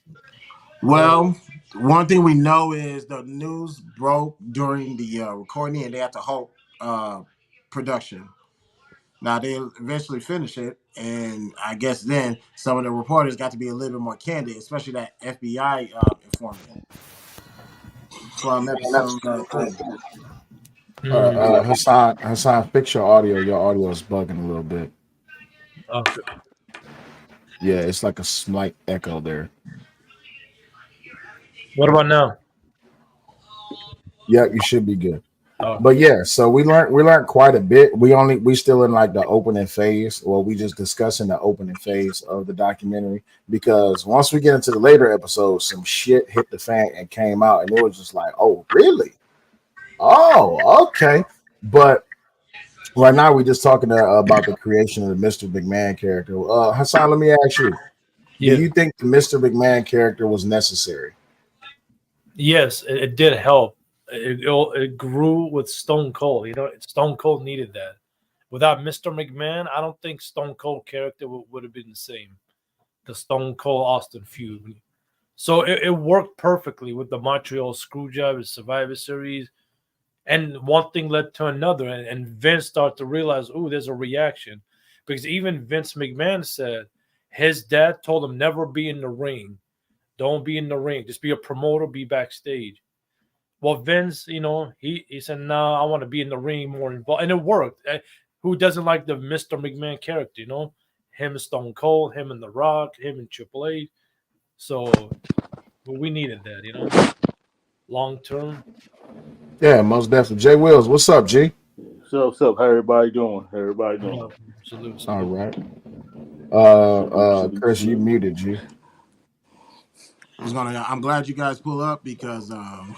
Speaker 2: Well, one thing we know is the news broke during the recording, and they had to halt production. Now they eventually finished it, and I guess then some of the reporters got to be a little bit more candid, especially that FBI informant from episode 3.
Speaker 3: Mm,
Speaker 1: Hassan, fix your audio. Your audio is bugging a little bit.
Speaker 3: okay.
Speaker 1: Yeah, it's like a slight echo there.
Speaker 3: What about now?
Speaker 1: Yeah, you should be good.
Speaker 3: Oh,
Speaker 1: But yeah, so we learned quite a bit. We still in like the opening phase, or we just discussing the opening phase of the documentary, because once we get into the later episodes, some shit hit the fan and came out, and it was just like, oh, really? Oh, okay. But right now we're just talking about the creation of the Mr. McMahon character. Hassan, let me ask you: do
Speaker 3: yeah.
Speaker 1: you think the Mr. McMahon character was necessary?
Speaker 3: Yes, it did help. It grew with Stone Cold. Stone Cold needed that. Without Mr. McMahon, I don't think Stone Cold character would have been the same. The Stone Cold Austin feud. So it worked perfectly with the Montreal Screwjob, Survivor Series, and one thing led to another, and Vince started to realize, oh, there's a reaction, because even Vince McMahon said his dad told him never be in the ring, don't be in the ring, just be a promoter, be backstage. Well, Vince, he said, no, I want to be in the ring more involved, and it worked. Who doesn't like the Mr. McMahon character? Him and Stone Cold, him and The Rock, him and Triple H. So we needed that. Long term.
Speaker 1: Yeah, most definitely. Jay Wills, what's up, G?
Speaker 4: What's up? How everybody doing? How everybody doing?
Speaker 3: Salute,
Speaker 1: All
Speaker 3: salute.
Speaker 1: right.
Speaker 4: Salute,
Speaker 1: Chris, you
Speaker 4: salute.
Speaker 1: muted, G.
Speaker 2: I'm glad you guys pull up because I'm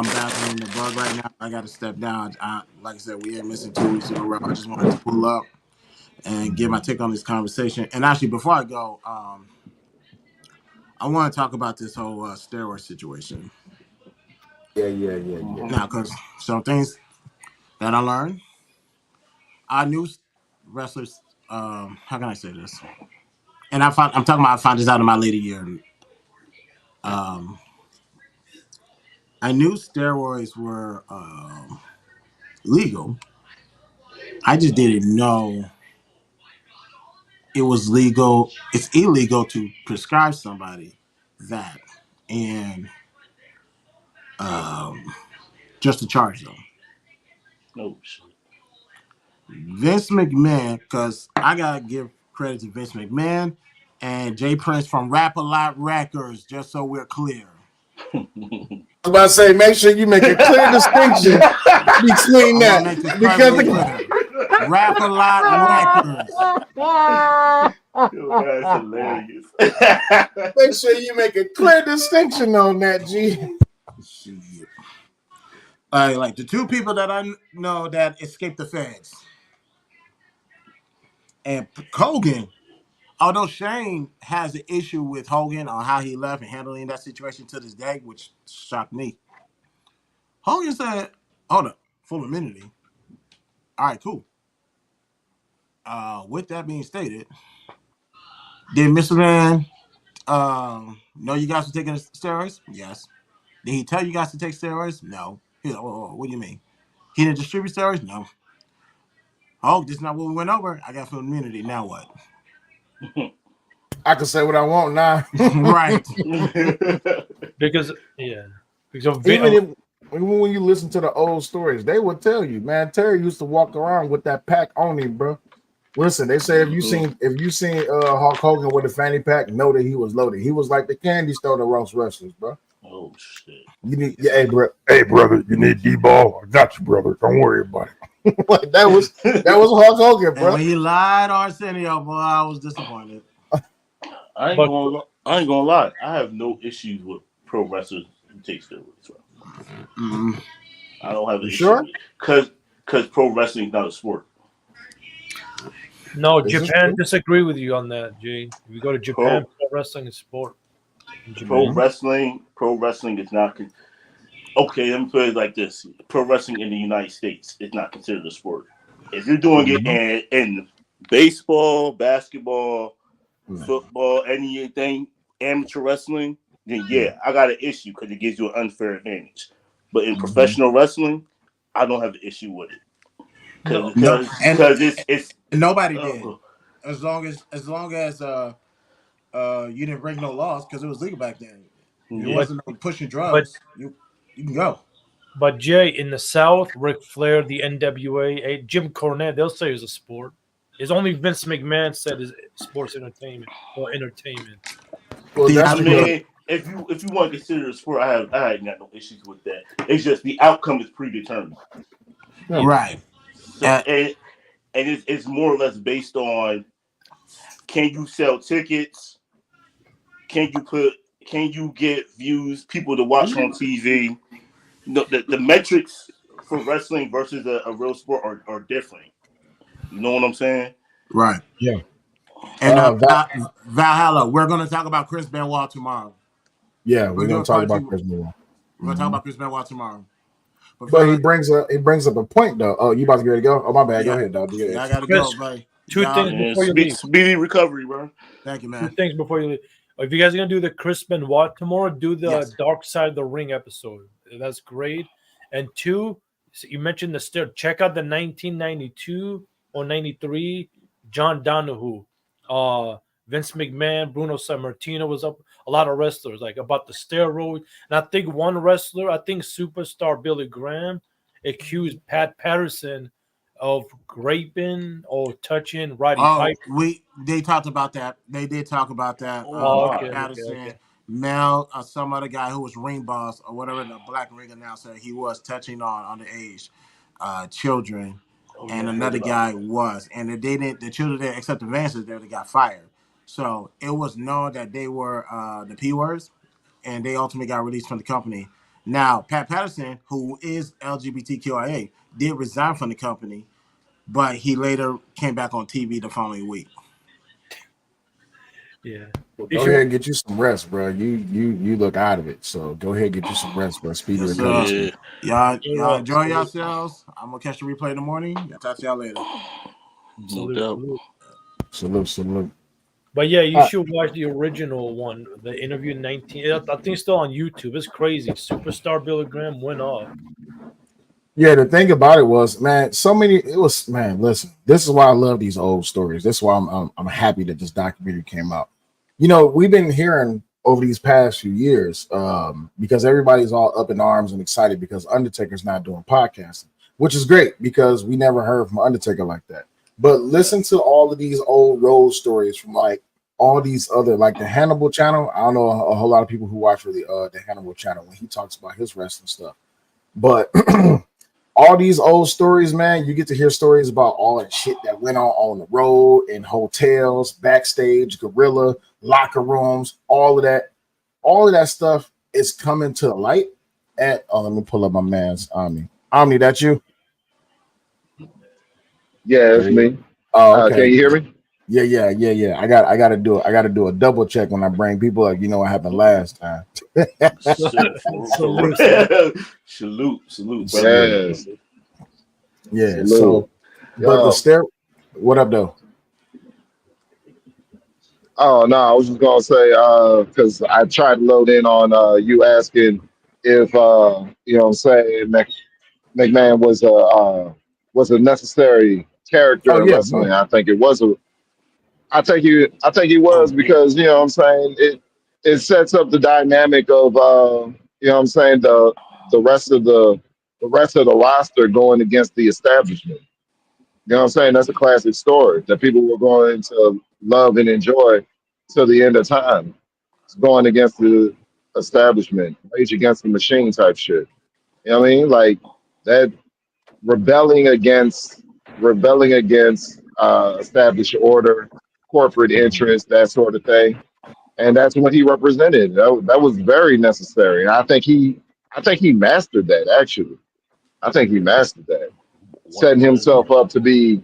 Speaker 2: battling the bug right now. I got to step down. Like I said, we ain't missing 2 weeks in a row. I just wanted to pull up and give my take on this conversation. And actually, before I go, I want to talk about this whole steroid situation.
Speaker 1: Yeah.
Speaker 4: Mm-hmm.
Speaker 2: Now, because some things that I learned, I knew wrestlers. How can I say this? And I'm talking about I found this out in my later year. Um, I knew steroids were legal. I just didn't know it was legal. It's illegal to prescribe somebody that, and um, just to charge them.
Speaker 4: Oh shit.
Speaker 2: Vince McMahon, because I gotta give credit to Vince McMahon and Jay Prince from Rap A Lot Records, just so we're clear.
Speaker 1: I was about to say, make sure you make a clear distinction between
Speaker 2: I want
Speaker 1: that,
Speaker 2: to make this
Speaker 1: because
Speaker 2: perfectly clear. Rap A Lot Records.
Speaker 4: Yo, that's hilarious.
Speaker 1: make sure you make a clear distinction on that, G.
Speaker 2: Shit. Like the two people that I know that escaped the feds. And Hogan, although Shane has an issue with Hogan on how he left and handling that situation to this day, which shocked me. Hogan said, hold up, full immunity. All right, cool. With that being stated, did Mr. Man know you guys were taking steroids? Yes. Did he tell you guys to take steroids? No. He's like, what do you mean? He didn't distribute steroids? No. Oh, this is not what we went over. I got full immunity. Now what?
Speaker 1: I can say what I want now.
Speaker 2: Right.
Speaker 3: Because yeah, because
Speaker 1: Even when you listen to the old stories, they would tell you, man, Terry used to walk around with that pack on him, bro. Listen, they say if you seen Hulk Hogan with a fanny pack, know that he was loaded. He was like the candy store to roast wrestlers, bro.
Speaker 4: Oh shit.
Speaker 1: You need, yeah, hey, brother, you need D-ball? I got you, brother. Don't worry about it. Like that was Hulk Hogan,
Speaker 2: And
Speaker 1: bro.
Speaker 2: when he lied Arsenio, boy, I was disappointed.
Speaker 3: but
Speaker 4: I ain't gonna lie. I have no issues with pro wrestlers who take steroids. Bro.
Speaker 2: Mm-hmm.
Speaker 4: I don't have an
Speaker 1: You
Speaker 4: issue
Speaker 1: sure?
Speaker 4: with it because pro wrestling is not a sport.
Speaker 3: no,
Speaker 1: This is
Speaker 3: Japan
Speaker 1: true.
Speaker 3: disagree with you on that, Jay. If you go to Japan,
Speaker 4: Pro
Speaker 3: pro wrestling is sport in
Speaker 4: pro
Speaker 3: Japan.
Speaker 4: wrestling is not. Okay, let me put it like this: pro wrestling in the United States is not considered a sport. If you're doing it
Speaker 1: Mhm.
Speaker 4: in baseball, basketball,
Speaker 1: No.
Speaker 4: football, anything, amateur wrestling, then yeah, I got an issue because it gives you an unfair advantage. But in
Speaker 1: Mhm.
Speaker 4: professional wrestling, I don't have an issue with it
Speaker 3: No,
Speaker 2: No, and
Speaker 4: because it's
Speaker 2: nobody did,
Speaker 4: uh,
Speaker 2: as long as you didn't break no laws because it was legal back then. It
Speaker 4: yeah.
Speaker 3: but
Speaker 2: wasn't no pushing
Speaker 3: but
Speaker 2: drugs. You can go.
Speaker 3: but Jay, in the South, Ric Flair, the NWA, Jim Cornette, they'll say it's a sport. It's only Vince McMahon said is sports entertainment or entertainment.
Speaker 1: Well, that's
Speaker 4: I
Speaker 1: because
Speaker 2: Theatrical,
Speaker 4: mean, if you want to consider a sport, I ain't got no issues with that. It's just the outcome is predetermined.
Speaker 1: yeah.
Speaker 2: right?
Speaker 4: So and it's more or less based on can you sell tickets, can you put can you get views, people to watch on TV. No, the metrics for wrestling versus a real sport are different. You know what I'm saying?
Speaker 2: Right.
Speaker 1: Yeah.
Speaker 2: And
Speaker 1: That,
Speaker 2: Valhalla, we're going to talk about Chris Benoit tomorrow.
Speaker 1: yeah,
Speaker 2: We're
Speaker 1: we're
Speaker 2: going to do
Speaker 1: gonna
Speaker 2: a
Speaker 1: talk
Speaker 2: part
Speaker 1: about
Speaker 2: two.
Speaker 1: Chris Moore.
Speaker 2: We're going to talk about Chris Benoit tomorrow. But
Speaker 1: But
Speaker 2: fellas,
Speaker 1: he brings up a point though. Oh, you about to get ready to go? Oh, my bad. Go
Speaker 2: yeah,
Speaker 1: ahead, dog. You
Speaker 2: yeah, I
Speaker 1: get
Speaker 2: got to go,
Speaker 3: Chris,
Speaker 2: buddy.
Speaker 3: two things
Speaker 2: Y'all,
Speaker 4: Yeah,
Speaker 3: before you leave.
Speaker 4: speedy recovery, bro.
Speaker 2: thank you,
Speaker 3: Two
Speaker 2: man.
Speaker 3: things before you leave. If you guys are gonna do the Chris Benoit tomorrow, do the
Speaker 2: Yes.
Speaker 3: Dark Side of the Ring episode. That's great. And two, so you mentioned the stair. Check out the 1992 or 93 John Donahue. Vince McMahon, Bruno Sammartino was up. A lot of wrestlers like about the steroid. And I think one wrestler, I think superstar Billy Graham, accused Pat Patterson of raping or touching Roddy
Speaker 2: Oh,
Speaker 3: Piper.
Speaker 2: they talked about that. They did talk about that.
Speaker 4: Oh
Speaker 3: Oh,
Speaker 2: Pat
Speaker 3: okay,
Speaker 4: my.
Speaker 3: okay,
Speaker 2: Patterson,
Speaker 3: okay.
Speaker 2: Mel, some other guy who was ring boss or whatever, the black ring announcer, he was touching on underage children,
Speaker 4: Oh yeah,
Speaker 2: and
Speaker 4: I heard
Speaker 2: another
Speaker 4: about
Speaker 2: guy
Speaker 4: that.
Speaker 2: was, and they didn't. The children didn't accept advances. They got fired. So it was known that they were the P words, and they ultimately got released from the company. Now, Pat Patterson, who is LGBTQIA, did resign from the company, but he later came back on TV the following week.
Speaker 3: Yeah.
Speaker 1: Well,
Speaker 3: You
Speaker 1: go
Speaker 3: should
Speaker 1: ahead and get you some rest, bro. You look out of it. So go ahead and get you some rest, bro. Speedy
Speaker 2: Yes,
Speaker 1: recovery
Speaker 2: sir.
Speaker 1: to you.
Speaker 4: Yeah.
Speaker 2: Y'all
Speaker 3: salute,
Speaker 2: enjoy
Speaker 3: salute,
Speaker 2: yourselves. I'm gonna catch the replay in the morning. I'll talk to y'all later.
Speaker 4: No
Speaker 3: salute,
Speaker 4: doubt.
Speaker 3: salute.
Speaker 1: Salute, salute.
Speaker 3: But yeah, you
Speaker 1: Uh,
Speaker 3: should watch the original one, the interview 19. I think it's still on YouTube. It's crazy. Superstar Billy Graham went off.
Speaker 1: yeah, the thing about it was, man, so many. It was, man. Listen, this is why I love these old stories. This is why I'm happy that this documentary came out. You know, we've been hearing over these past few years because everybody's all up in arms and excited because Undertaker's not doing podcasting, which is great because we never heard from Undertaker like that. But listen to all of these old road stories from like all these other like the Hannibal channel. I don't know a whole lot of people who watch really the Hannibal channel when he talks about his wrestling stuff, but all these old stories, man, you get to hear stories about all that shit that went on the road, in hotels, backstage, gorilla, locker rooms, all of that stuff is coming to the light. And oh, let me pull up my man's Omni. Omni, that's you?
Speaker 5: Yeah,
Speaker 1: There
Speaker 5: it's
Speaker 1: you go.
Speaker 5: me.
Speaker 1: Oh,
Speaker 5: Can
Speaker 1: okay.
Speaker 5: you hear me?
Speaker 1: Yeah. I gotta do a double check when I bring people up. You know what happened last time.
Speaker 4: So for
Speaker 3: Salute, salute.
Speaker 4: real. Salute, brother.
Speaker 1: Salute.
Speaker 5: Yes.
Speaker 1: Yeah.
Speaker 5: Salute.
Speaker 1: So, but the
Speaker 5: Yo.
Speaker 1: stare. What up, though?
Speaker 5: Oh no, I was just gonna say because I tried to load in on you asking if you know what I'm saying McMahon was a necessary
Speaker 1: Oh
Speaker 5: character in
Speaker 1: yeah, bro.
Speaker 5: wrestling. I think he
Speaker 4: Oh
Speaker 5: was
Speaker 4: yeah.
Speaker 5: because you know what I'm saying it sets up the dynamic of you know what I'm saying the rest of the rest of the roster going against the establishment. You know what I'm saying? That's a classic story that people were going to love and enjoy till the end of time. It's going against the establishment, rage against the machine type shit. You know what I mean? Like that rebelling against established order, corporate
Speaker 1: Mhm.
Speaker 5: interests, that sort of thing. And that's what he represented. That was very necessary. And I think he mastered that actually. I think he mastered that, setting himself
Speaker 4: 100.
Speaker 5: up to be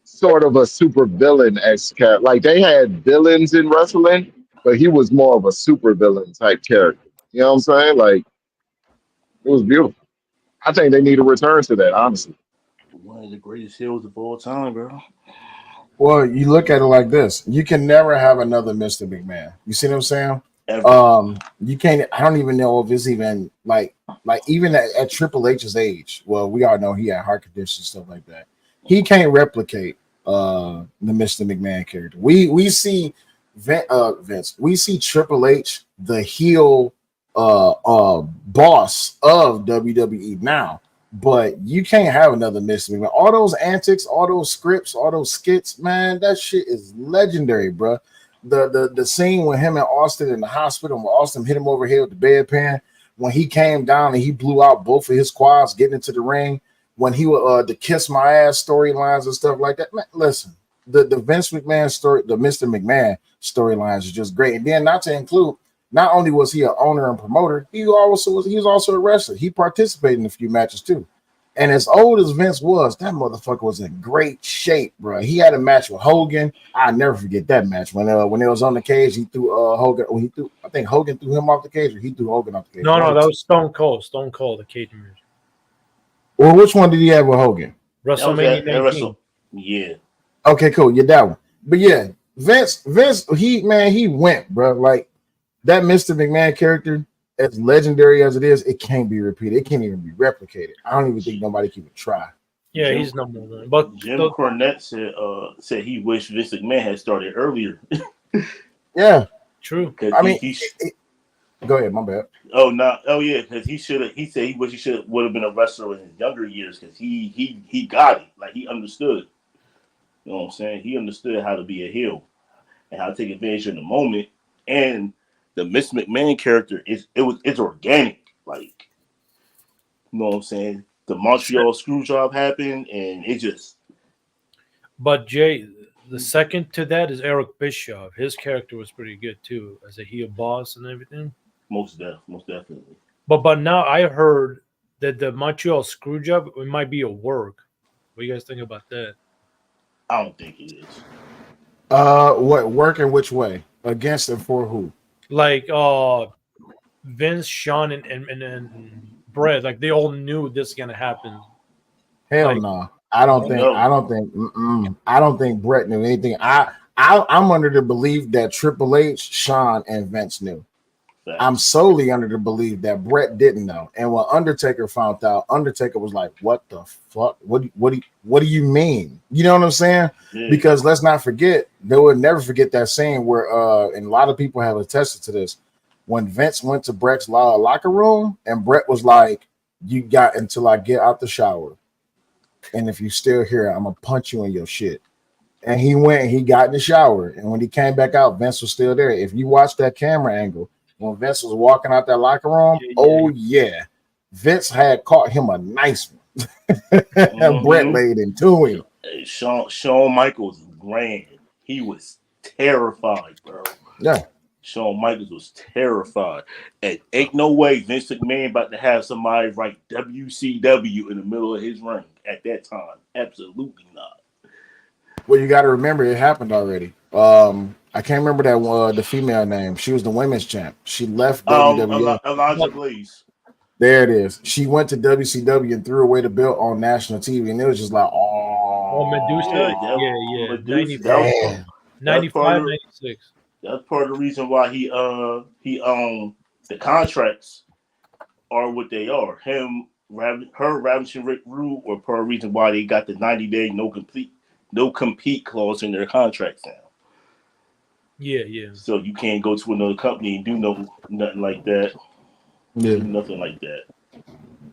Speaker 5: sort of a super villain as character. Like they had villains in wrestling, but he was more of a super villain type character. You know what I'm saying? Like it was beautiful. I think they need a return to that, honestly.
Speaker 4: One of the greatest heroes of all time, bro.
Speaker 1: Well, you look at it like this: you can never have another Mr. McMahon. You see what I'm saying?
Speaker 4: Ever.
Speaker 1: You can't. I don't even know if it's even like even at Triple H's age. Well, we all know he had heart conditions and stuff like that. He can't replicate the Mr. McMahon character. We see Vince. We see Triple H, the heel boss of WWE now. But you can't have another Mr. McMahon. All those antics, all those scripts, all those skits, man, that shit is legendary, bro. The scene with him and Austin in the hospital, when Austin hit him over here with the bedpan, when he came down and he blew out both of his quads getting into the ring, when he would the kiss my ass storylines and stuff like that. Man, listen, the Vince McMahon story, the Mr. McMahon storylines is just great. And then not to include, not only was he an owner and promoter, he was also a wrestler. He participated in a few matches too. And as old as Vince was, that motherfucker was in great shape, bro. He had a match with Hogan. I never forget that match when it was on the cage. He threw Hogan. When he threw, I think Hogan threw him off the cage, or he threw Hogan off the cage.
Speaker 3: No, that was Stone Cold. Stone Cold, the cage match.
Speaker 1: Well, which one did he have with Hogan?
Speaker 3: WrestleMania 19.
Speaker 4: Yeah.
Speaker 1: Okay, cool. Yeah, that one. But yeah, Vince, he went, bro. Like that Mr. McMahon character, as legendary as it is, it can't be repeated. It can't even be replicated. I don't even think nobody can even try.
Speaker 3: Yeah, he's number one. But
Speaker 4: Jim Cornette said he wished Vince McMahon had started earlier.
Speaker 1: Yeah,
Speaker 3: true.
Speaker 1: I mean, go ahead, my bad.
Speaker 4: Oh no! Oh yeah, because he should have. He said he wish he would have been a wrestler in his younger years because he got it. Like he understood. You know what I'm saying? He understood how to be a heel and how to take advantage of the moment. And the Miss McMahon character it's organic. Like you know what I'm saying? The Montreal screw job happened, and it just.
Speaker 3: But Jay, the second to that is Eric Bischoff. His character was pretty good too, as a heel boss and everything.
Speaker 4: Most definitely.
Speaker 3: But now I heard that the Montreal screw job it might be a work. What do you guys think about that?
Speaker 4: I don't think it is.
Speaker 1: What work in which way? Against and for who?
Speaker 3: Like Vince, Sean, and Brett, like they all knew this was gonna happen.
Speaker 1: Hell no. I don't think Brett knew anything. I'm under the belief that Triple H, Sean, and Vince knew. I'm solely under the belief that Brett didn't know. And when Undertaker found out, Undertaker was like, "What the fuck? What do you mean?" You know what I'm saying?
Speaker 4: Yeah.
Speaker 1: Because let's not forget, they would never forget that scene where, and a lot of people have attested to this, when Vince went to Brett's locker room, and Brett was like, "You got until I get out the shower, and if you still here, I'm gonna punch you in your shit." And he went, and he got in the shower, and when he came back out, Vince was still there. If you watch that camera angle. When Vince was walking out that locker room, Vince had caught him a nice one. And Brett laid into him.
Speaker 4: Shawn Michaels ran. He was terrified, bro.
Speaker 1: Yeah.
Speaker 4: Shawn Michaels was terrified. And ain't no way Vince McMahon about to have somebody write WCW in the middle of his ring at that time. Absolutely not.
Speaker 1: Well, you got to remember it happened already. I can't remember that the female name. She was the women's champ. She left WWE.
Speaker 4: Elijah Blaze.
Speaker 1: There it is. She went to WCW and threw away the belt on national TV, and it was just like, oh,
Speaker 3: Medusa. Yeah.
Speaker 4: Medusa.
Speaker 3: 95, 96.
Speaker 4: That's part of the reason why he the contracts are what they are. Her ravishing Rick Rude were part of the reason why they got the 90-day no compete clause in their contracts now.
Speaker 3: Yeah.
Speaker 4: So you can't go to another company and do nothing like that.
Speaker 1: Yeah.
Speaker 4: Do nothing like that.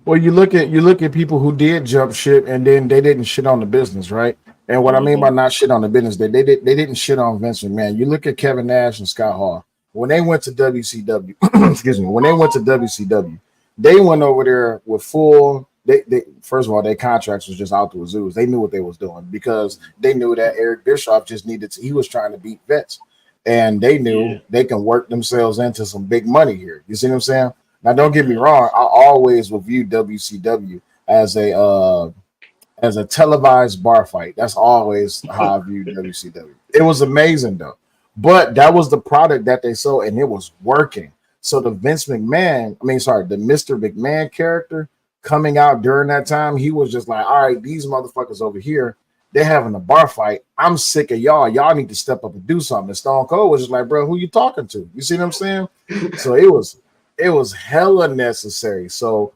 Speaker 1: Well, you look at people who did jump ship and then they didn't shit on the business, right? And what I mean by not shit on the business, they didn't shit on Vince McMahon. You look at Kevin Nash and Scott Hall. When they went to WCW, excuse me, when they went to WCW, they went over there with full. They first of all, their contracts was just out the wazoo. They knew what they was doing because they knew that Eric Bischoff just he was trying to beat Vince. And they knew they can work themselves into some big money here. You see what I'm saying? Now, don't get me wrong. I always will view WCW as a televised bar fight. That's always how I view WCW. It was amazing, though. But that was the product that they sold, and it was working. So the the Mr. McMahon character coming out during that time, he was just like, all right, these motherfuckers over here, They're having a bar fight. I'm sick of y'all. Y'all need to step up and do something. And Stone Cold was just like, bro, who you talking to? You see what I'm saying? So it was hella necessary. So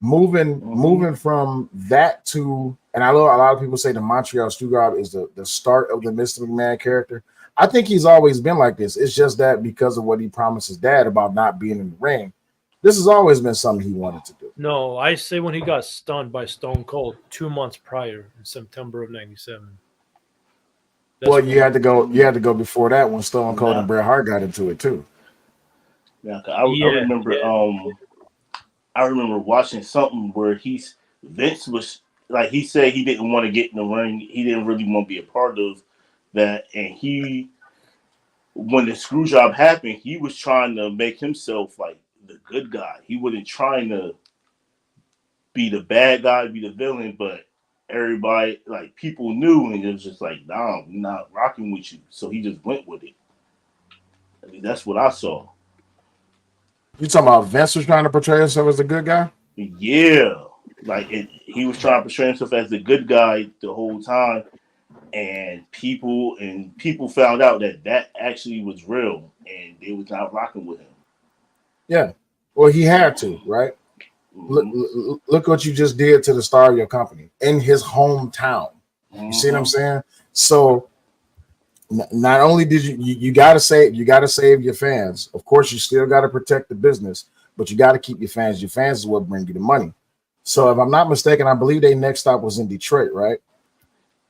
Speaker 1: moving from that to, and I know a lot of people say the Montreal Screwjob is the start of the Mr. McMahon character. I think he's always been like this. It's just that because of what he promised his dad about not being in the ring, this has always been something he wanted to do.
Speaker 3: No, I say when he got stunned by Stone Cold 2 months prior in September of '97.
Speaker 1: Well, you had to go before that when Stone Cold and Bret Hart got into it too.
Speaker 4: Yeah, I remember. I remember watching something where Vince was like, he said he didn't want to get in the ring. He didn't really want to be a part of that, and when the screw job happened, he was trying to make himself like the good guy. He wasn't trying to be the bad guy, be the villain, but everybody, like, people knew, and it was just like, nah, I'm not rocking with you. So he just went with it. I mean, that's what I saw.
Speaker 1: You talking about Vince was trying to portray himself as a good guy?
Speaker 4: Yeah, like he was trying to portray himself as the good guy the whole time, and people found out that actually was real, and they was not rocking with him.
Speaker 1: Yeah, well, he had to, right? Look what you just did to the star of your company in his hometown. You see what I'm saying? So not only did you got to save your fans. Of course, you still got to protect the business, but you got to keep your fans. Your fans is what bring you the money. So if I'm not mistaken, I believe their next stop was in Detroit, right?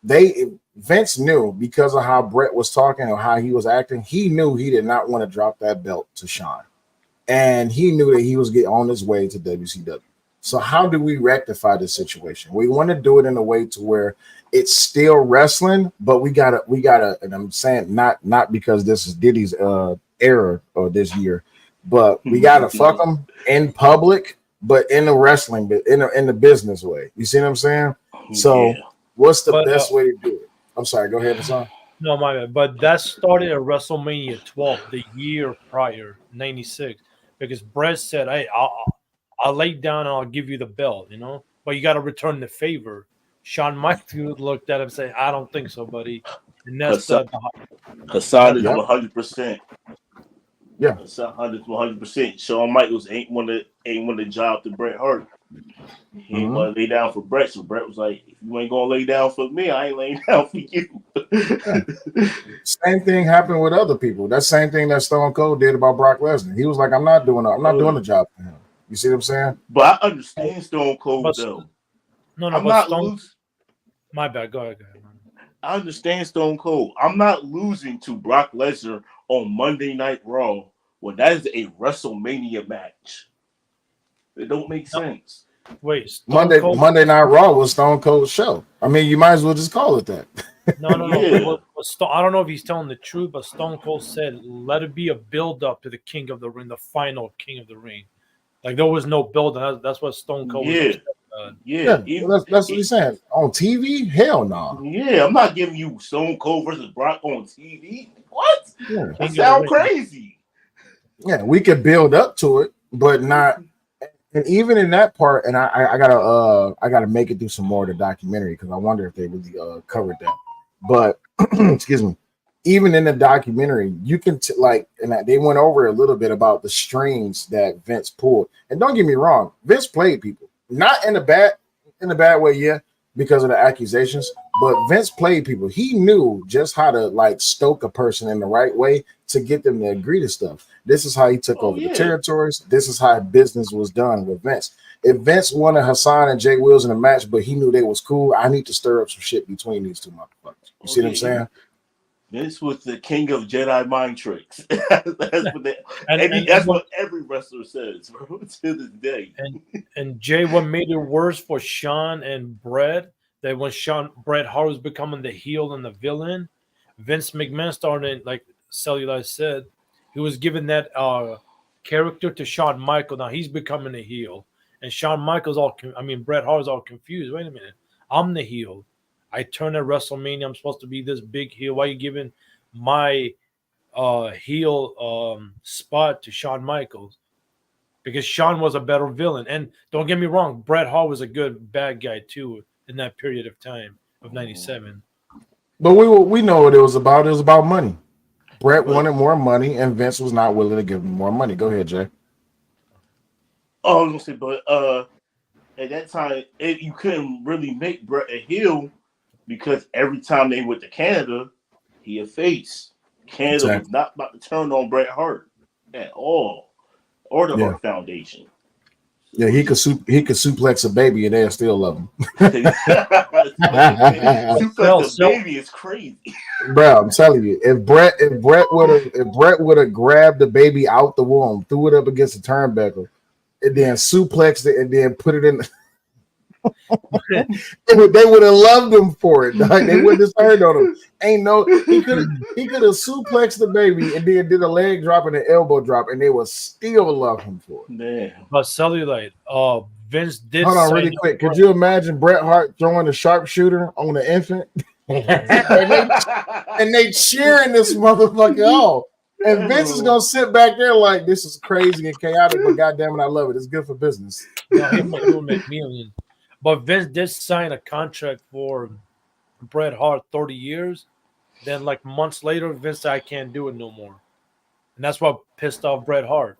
Speaker 1: Vince knew because of how Bret was talking or how he was acting. He knew he did not want to drop that belt to Shawn. And he knew that he was getting on his way to WCW. So how do we rectify this situation? We want to do it in a way to where it's still wrestling, but we gotta, and I'm saying not because this is Diddy's era or this year, but we gotta fuck them in public, but in the wrestling, but in the business way. You see what I'm saying? So what's the best way to do it? I'm sorry, go ahead, Hassan.
Speaker 3: No, my bad. But that started at WrestleMania 12, the year prior, '96, because Bret said, "Hey, I'll lay down and I'll give you the belt, but you got to return the favor." Shawn Michaels looked at him and said, "I don't think so, buddy." And that's
Speaker 4: Hassan is 100%.
Speaker 1: Yeah,
Speaker 4: Hassan 100%. Shawn Michaels ain't want to job to Bret Hart. He ain't want to lay down for Bret, so Bret was like, "If you ain't gonna lay down for me, I ain't laying down for you."
Speaker 1: Same thing happened with other people. That same thing that Stone Cold did about Brock Lesnar. He was like, I'm not doing the job for him. You see what I'm saying?
Speaker 4: But I understand Stone Cold though. I'm not losing.
Speaker 3: My bad. Go ahead.
Speaker 4: I understand Stone Cold. I'm not losing to Brock Lesnar on Monday Night Raw when that is a WrestleMania match. It don't make sense.
Speaker 3: Wait,
Speaker 1: Monday Night Raw was Stone Cold's show. I mean, you might as well just call it that.
Speaker 3: No. Yeah. I don't know if he's telling the truth, but Stone Cold said, "Let it be a build up to the King of the Ring, the final King of the Ring." Like there was no build. That's what Stone Cold was upset about.
Speaker 1: Well, that's what he's saying. On TV? Hell no.
Speaker 4: Yeah, I'm not giving you Stone Cold versus Brock on TV. What?
Speaker 1: Yeah.
Speaker 4: That sounds crazy.
Speaker 1: Yeah, we could build up to it, but not. And even in that part, and I gotta make it through some more of the documentary because I wonder if they really covered that. But excuse me, even in the documentary, you can they went over a little bit about the strings that Vince pulled. And don't get me wrong, Vince played people, not in the bad way, yeah, because of the accusations. But Vince played people. He knew just how to stoke a person in the right way to get them to agree to stuff. This is how he took over the territories. This is how business was done with Vince. If Vince wanted Hassan and Jay Wills in a match, but he knew they was cool, I need to stir up some shit between these two motherfuckers. You see what I'm saying?
Speaker 4: Vince was the king of Jedi mind tricks. That's what every wrestler says, bro, to this day.
Speaker 3: And Jay, what made it worse for Shawn and Bret, that when Bret Hart was becoming the heel and the villain, Vince McMahon started, like Cellulite said, he was giving that character to Shawn Michaels. Now he's becoming a heel, and Shawn Michaels Bret Hart's all confused. Wait a minute, I'm the heel. I turn at WrestleMania. I'm supposed to be this big heel. Why are you giving my heel spot to Shawn Michaels? Because Shawn was a better villain. And don't get me wrong, Bret Hart was a good bad guy too in that period of time. of '97.
Speaker 1: But we know what it was about. It was about money. Brett
Speaker 4: But
Speaker 1: wanted more money, and Vince was not willing to give him more money. Go ahead, Jay.
Speaker 4: oh, I was gonna say, but at that time, you couldn't really make Brett a heel because every time they went to Canada, he a face. Canada was
Speaker 1: Exactly.
Speaker 4: not about to turn on Bret Hart at all, or the
Speaker 1: Yeah.
Speaker 4: Hart Foundation.
Speaker 1: Yeah,
Speaker 4: So
Speaker 1: he could suplex a baby and they'll still love him.
Speaker 3: But
Speaker 4: suplex the baby is crazy.
Speaker 1: Bro, I'm telling you, if Brett would have grabbed the baby out the womb, threw it up against the turnbuckle, and then suplexed it and then put it in, they would have loved him for it. Dog. They wouldn't have turned on him. Ain't no he could have suplexed the baby and then did a leg drop and an elbow drop, and they would still love him for it.
Speaker 4: Man,
Speaker 3: But cellulite, Vince did.
Speaker 1: Hold on,
Speaker 3: sign
Speaker 1: really
Speaker 3: up
Speaker 1: quick.
Speaker 3: for
Speaker 1: Could you imagine Bret Hart throwing a sharpshooter on the infant? and they cheering this motherfucker off. And Vince is gonna sit back there like this is crazy and chaotic, but goddamn it, I love it. It's good for business.
Speaker 3: No, he will make millions. But Vince did sign a contract for Bret Hart 30 years. Then, like months later, Vince said, I can't do it no more. And that's what pissed off Bret Hart.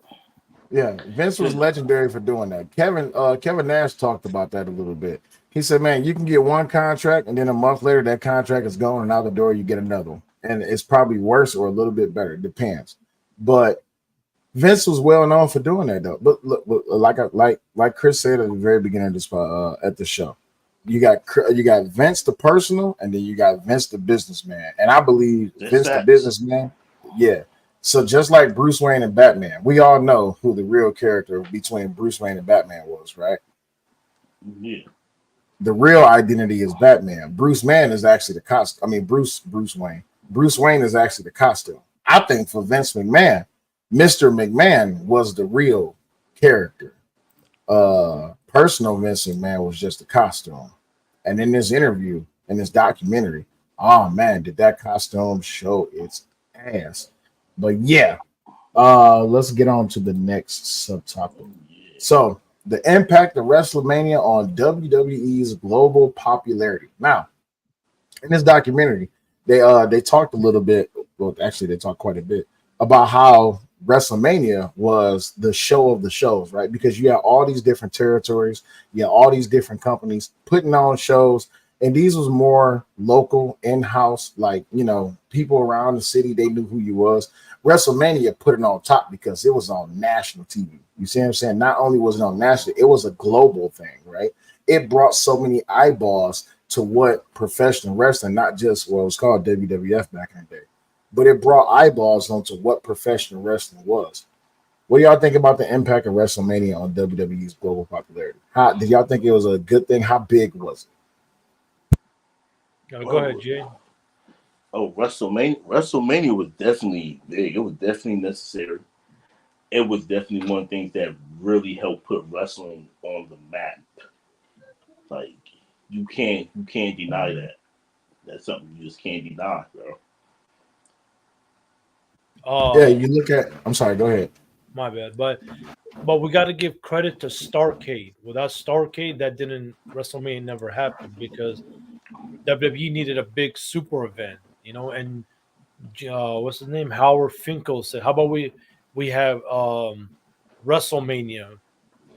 Speaker 1: Yeah, Vince was legendary for doing that. Kevin Nash talked about that a little bit. He said, "Man, you can get one contract, and then a month later, that contract is gone, and out the door you get another one, and it's probably worse or a little bit better, depends." But Vince was well known for doing that, though. But look, like Chris said at the very beginning of this at the show, you got Vince the personal, and then you got Vince the businessman, and I believe Vince the businessman, yeah. So just like Bruce Wayne and Batman, we all know who the real character between Bruce Wayne and Batman was, right?
Speaker 4: yeah.
Speaker 1: The real identity is Batman. Bruce Wayne is actually the costume. I mean, Bruce Wayne. Bruce Wayne is actually the costume. I think for Vince McMahon, Mr. McMahon was the real character. Personal Vince McMahon was just a costume. And in this interview, in this documentary, oh man, did that costume show its ass. But yeah, let's get on to the next subtopic. So the impact of WrestleMania on WWE's global popularity. Now, in this documentary, they talked a little bit. Well, actually, they talked quite a bit about how WrestleMania was the show of the shows, right? Because you have all these different territories, you have all these different companies putting on shows, and these was more local, in-house, like people around the city, they knew who you was. WrestleMania put it on top because it was on national TV. You see what I'm saying? Not only was it on national, it was a global thing, right? It brought so many eyeballs to what professional wrestling, not just what was called WWF back in the day, but it brought eyeballs onto what professional wrestling was. What do y'all think about the impact of WrestleMania on WWE's global popularity? How did y'all think it was a good thing? How big was it?
Speaker 3: Go ahead, Jay.
Speaker 4: Oh, WrestleMania was definitely big. It was definitely necessary. It was definitely one of the things that really helped put wrestling on the map. Like you can't deny that. That's something you just can't deny, bro.
Speaker 1: Yeah, you look at. I'm sorry. Go ahead.
Speaker 3: My bad, but we got to give credit to Starrcade. Without Starrcade, that didn't WrestleMania never happened because WWE needed a big super event, and what's his name? Howard Finkel said, "How about we have WrestleMania,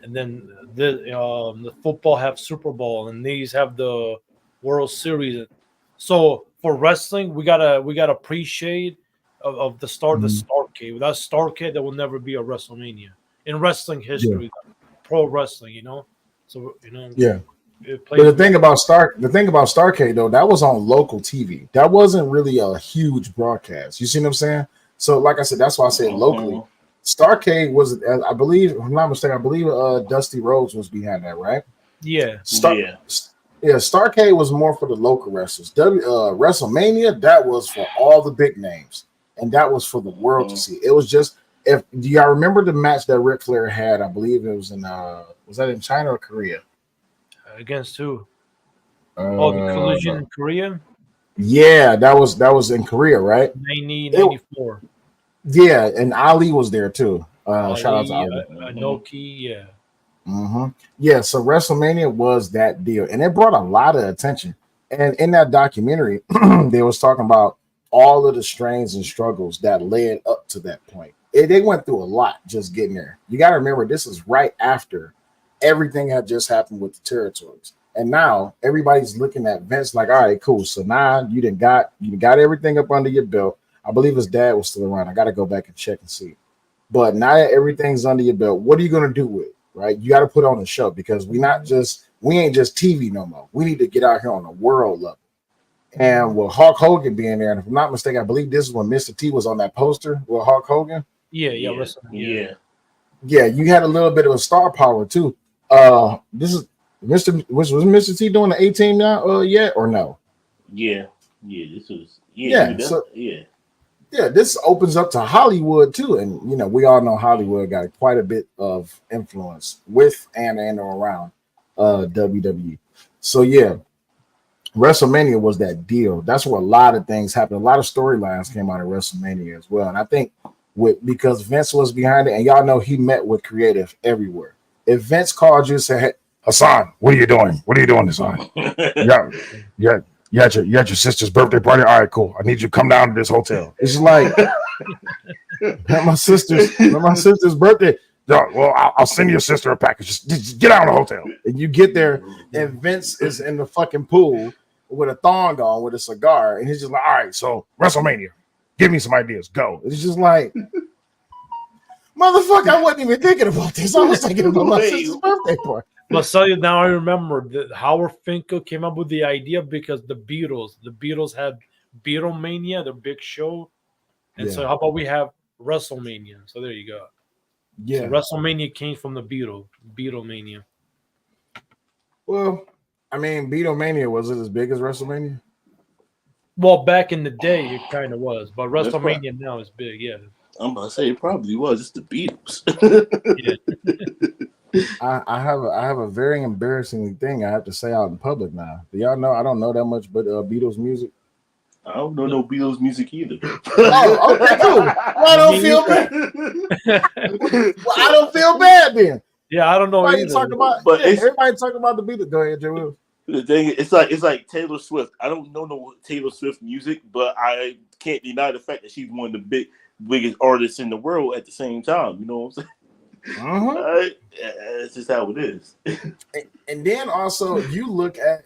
Speaker 3: and then the football have Super Bowl, and these have the World Series." So for wrestling, we gotta appreciate of the start of the Starrcade. Without Starrcade, there will never be a WrestleMania in wrestling history, pro wrestling. So
Speaker 1: Yeah.
Speaker 3: it
Speaker 1: But the thing about Starrcade though, that was on local TV. That wasn't really a huge broadcast. You see what I'm saying? So, like I said, that's why I said locally. Starrcade was, I believe, if I'm not mistaken, I believe Dusty Rhodes was behind that, right?
Speaker 3: Yeah.
Speaker 1: Starrcade was more for the local wrestlers. WrestleMania, that was for all the big names, and that was for the world to see. It was just, do y'all remember the match that Ric Flair had? I believe it was was that in China or Korea?
Speaker 3: Against who? The collision in Korea?
Speaker 1: Yeah, that was in Korea, right?
Speaker 3: 94.
Speaker 1: Yeah, and Ali was there too. Shout out to Ali.
Speaker 3: Inoki, yeah.
Speaker 1: Yeah, so WrestleMania was that deal, and it brought a lot of attention. And in that documentary, they was talking about all of the strains and struggles that led up to that point. They went through a lot just getting there. You got to remember, this is right after everything had just happened with the territories. And now everybody's looking at Vince like, all right, cool. So now you got everything up under your belt. I believe his dad was still around. I got to go back and check and see. But now that everything's under your belt, what are you going to do with it? Right? You got to put on a show because we ain't just TV no more. We need to get out here on a world level. And with Hulk Hogan being there, and if I'm not mistaken, I believe this is when Mr. T was on that poster with Hulk Hogan.
Speaker 3: Yeah.
Speaker 1: Yeah, you had a little bit of a star power too. This is was Mr. T doing the 18 now yet or no?
Speaker 4: Yeah, this was
Speaker 1: this opens up to Hollywood too, and we all know Hollywood got quite a bit of influence with and around WWE. So yeah, WrestleMania was that deal. That's where a lot of things happened. A lot of storylines came out of WrestleMania as well, and I think because Vince was behind it, and y'all know he met with creative everywhere. If Vince called you and said, "Hey, Hassan, what are you doing? What are you doing, Hassan? yeah. You had your sister's birthday party. All right, cool. I need you to come down to this hotel." It's just like my sister's birthday. Yeah, well, I'll send your sister a package. Just get out of the hotel. And you get there, and Vince is in the fucking pool with a thong on with a cigar, and he's just like, "All right, so WrestleMania, give me some ideas. Go." It's just like, motherfucker, I wasn't even thinking about this. I was thinking about my sister's birthday party.
Speaker 3: But so now I remember that Howard Finkel came up with the idea because the Beatles had Beatlemania, their big show. And so how about we have WrestleMania? So there you go.
Speaker 1: Yeah.
Speaker 3: So WrestleMania came from the Beatlemania.
Speaker 1: Well, I mean, Beatlemania, was it as big as WrestleMania?
Speaker 3: Well, back in the day, it kind of was. But WrestleMania now is big, yeah.
Speaker 4: I'm about to say it probably was. It's the Beatles.
Speaker 1: I have a very embarrassing thing I have to say out in public now. Do y'all know I don't know that much but Beatles music?
Speaker 4: I don't know no Beatles music either.
Speaker 1: Oh, okay, cool. Well, I don't feel bad. Well, I don't feel bad then.
Speaker 3: Yeah, I don't know
Speaker 1: Everybody
Speaker 3: either.
Speaker 1: everybody talking about the Beatles. Go ahead, Jay Will.
Speaker 4: The thing, it's like Taylor Swift. I don't know no Taylor Swift music, but I can't deny the fact that she's one of the biggest artists in the world at the same time. You know what I'm saying? It's just how it is.
Speaker 1: And then also you look at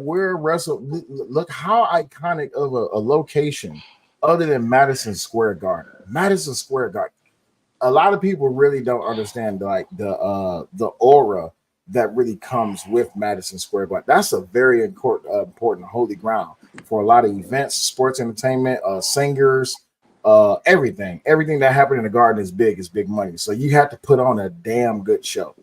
Speaker 1: where look how iconic of a location other than Madison Square Garden. Madison Square Garden. A lot of people really don't understand like the aura that really comes with Madison Square Garden. That's a very important holy ground for a lot of events, sports, entertainment, singers. Everything that happened in the Garden is big money. So you have to put on a damn good show.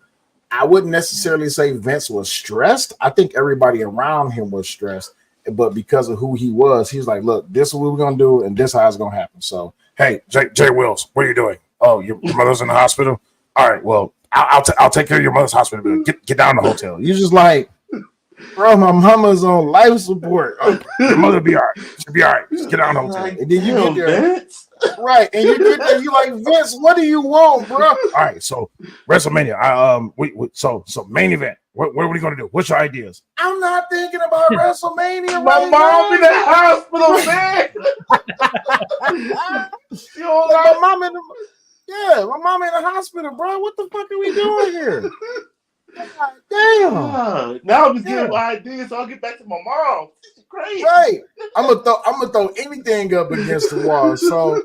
Speaker 1: I wouldn't necessarily say Vince was stressed. I think everybody around him was stressed, but because of who he was, he's like, look, this is what we're gonna do, and this is how it's gonna happen. So, hey, Jay Wills, what are you doing? Oh, your mother's in the hospital. All right, well, I'll take care of your mother's hospital bill. Get down to the hotel. You're just like, bro, my mama's on life support. Your mother be all right. She'll be all right. Just get down the hotel. And then you get there. Right. And you get there, you like, Vince, what do you want, bro? All right, so WrestleMania. So main event. What are we gonna do? What's your ideas? I'm not thinking about WrestleMania.
Speaker 4: My mom in the hospital, man.
Speaker 1: My mom in the hospital, bro. What the fuck are we doing here? God damn.
Speaker 4: Now I'm just getting my ideas, so I'll get back to my mom. This is crazy.
Speaker 1: Right. I'm gonna throw anything up against the wall. So,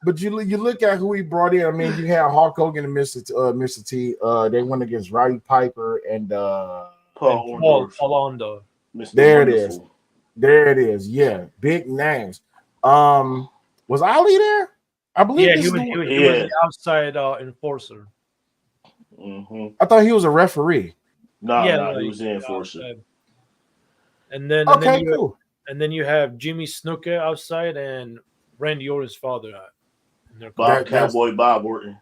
Speaker 1: but you look at who he brought in. I mean, you had Hulk Hogan and Mr. T. They went against Roddy Piper and
Speaker 3: Paul Orndorff.
Speaker 1: There it is. Yeah, big names. Was Ali there? I believe.
Speaker 3: Yeah, he was the outside enforcer.
Speaker 4: Mm-hmm.
Speaker 1: I thought he was a referee.
Speaker 4: No, he was the enforcer.
Speaker 3: And then
Speaker 1: cool.
Speaker 3: And then you have Jimmy Snuka outside and Randy Orton's father.
Speaker 4: Cowboy Bob Orton.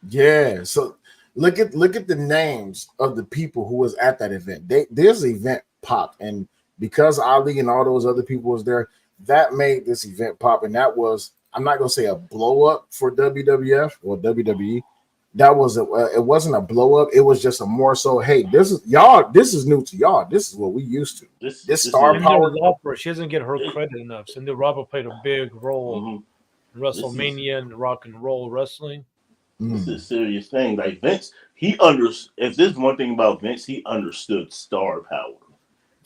Speaker 1: Yeah. So look at the names of the people who was at that event. This event popped, and because Ali and all those other people was there, that made this event pop. And that was, I'm not gonna say a blow up for WWF or WWE, that was it wasn't a blow up. It was just a more so, hey, this is y'all. This is new to y'all. This is what we used to. This star
Speaker 3: Cindy
Speaker 1: power.
Speaker 3: Lauper, she doesn't get her credit enough. Cindy Lauper played a big role
Speaker 4: Mhm.
Speaker 3: in WrestleMania and rock and roll wrestling.
Speaker 4: This is a serious thing. Like Vince, if there's one thing about Vince, he understood star power.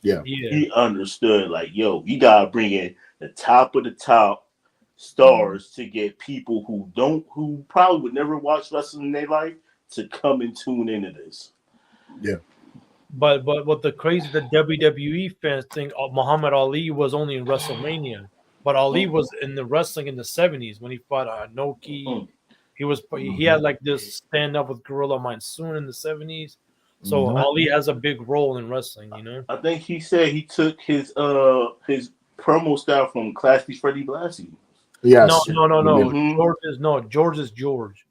Speaker 1: Yeah.
Speaker 4: He understood, like, yo, you gotta bring in the top of the top stars to get people who probably would never watch wrestling in their life to come and tune into this.
Speaker 1: Yeah.
Speaker 3: But what the crazy the WWE fans think Muhammad Ali was only in WrestleMania, but Ali was in the wrestling in the 70s when he fought Inoki. He had like this stand up with Gorilla Monsoon in the 70s. So Ali has a big role in wrestling, you know.
Speaker 4: I think he said he took his promo style from Classy Freddie Blassie.
Speaker 1: Yes.
Speaker 3: No.
Speaker 4: Mhm.
Speaker 3: George is George.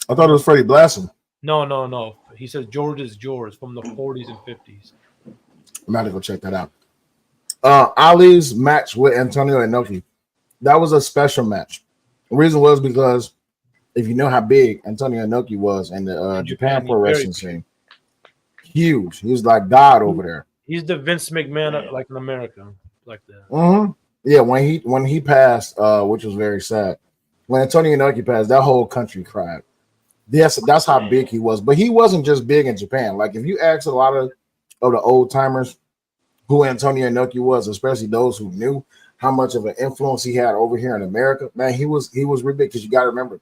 Speaker 1: I thought it was Freddie Blassie.
Speaker 3: No. He says George is George from the 40s and 50s.
Speaker 1: I'm about to go check that out. Ali's match with Antonio Inoki, that was a special match. The reason was because if you know how big Antonio Inoki was in the Japan pro wrestling scene, huge. He was like God over there.
Speaker 3: He's the Vince McMahon like in America, like that.
Speaker 1: Mm-hmm. Yeah, when he passed, which was very sad. When Antonio Inoki passed, that whole country cried. Yes, that's how big he was. But he wasn't just big in Japan. Like if you ask a lot of the old timers who Antonio Inoki was, especially those who knew how much of an influence he had over here in America, man, he was really big. Because you got to remember,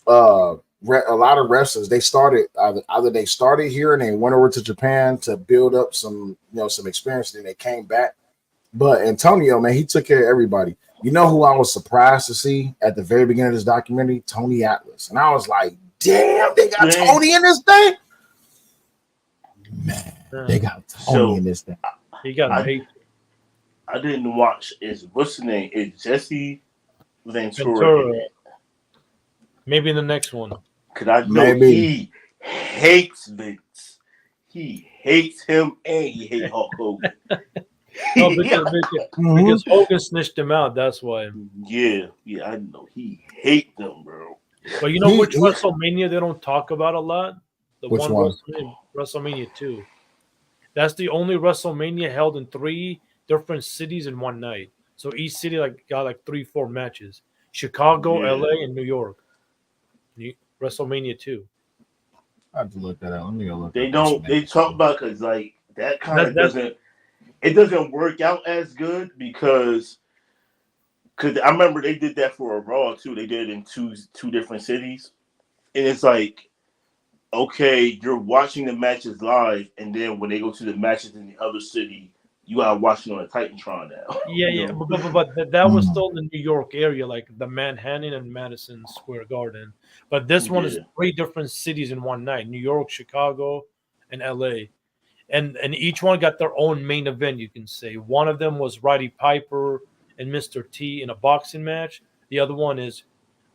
Speaker 1: a lot of wrestlers they started either they started here and they went over to Japan to build up some some experience, and they came back. But Antonio, man, he took care of everybody. You know who I was surprised to see at the very beginning of this documentary? Tony Atlas, and I was like, damn, they got Tony in this thing. Man, they got Tony in this thing.
Speaker 3: He got paid.
Speaker 4: I didn't watch. What's the name? Is Jesse Ventura.
Speaker 3: Maybe in the next one.
Speaker 4: Because I know he hates Vince. He hates him and he hates Hulk Hogan.
Speaker 3: Because Hogan snitched him out. That's why.
Speaker 4: Yeah, I know. He hates them, bro.
Speaker 3: But you know which WrestleMania they don't talk about a lot?
Speaker 1: Which one?
Speaker 3: WrestleMania 2. That's the only WrestleMania held in 3 different cities in one night. So each city got 3-4 matches. Chicago, LA, and New York. WrestleMania 2.
Speaker 1: I have to look that out. Let me go look.
Speaker 4: They talk about because that kind of doesn't work out as good because I remember they did that for a Raw too. They did it in two different cities, and it's like, okay, you're watching the matches live, and then when they go to the matches in the other city, you gotta watch it on a Titantron now.
Speaker 3: Yeah. But that was still in the New York area, like the Manhattan and Madison Square Garden. But this one is 3 different cities in one night: New York, Chicago, and LA. And each one got their own main event, you can say. One of them was Roddy Piper and Mr. T in a boxing match. The other one is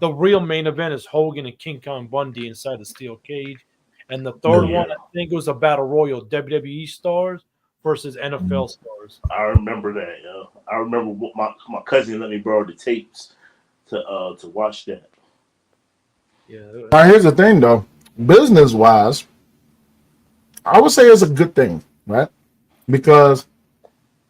Speaker 3: the real main event is Hogan and King Kong Bundy inside the steel cage. And the third one, I think it was a battle royal, WWE stars versus NFL stars.
Speaker 4: I remember that, yo. I remember my cousin let me borrow the tapes to watch that.
Speaker 3: Yeah.
Speaker 1: Now here's the thing though. Business wise, I would say it's a good thing, right? Because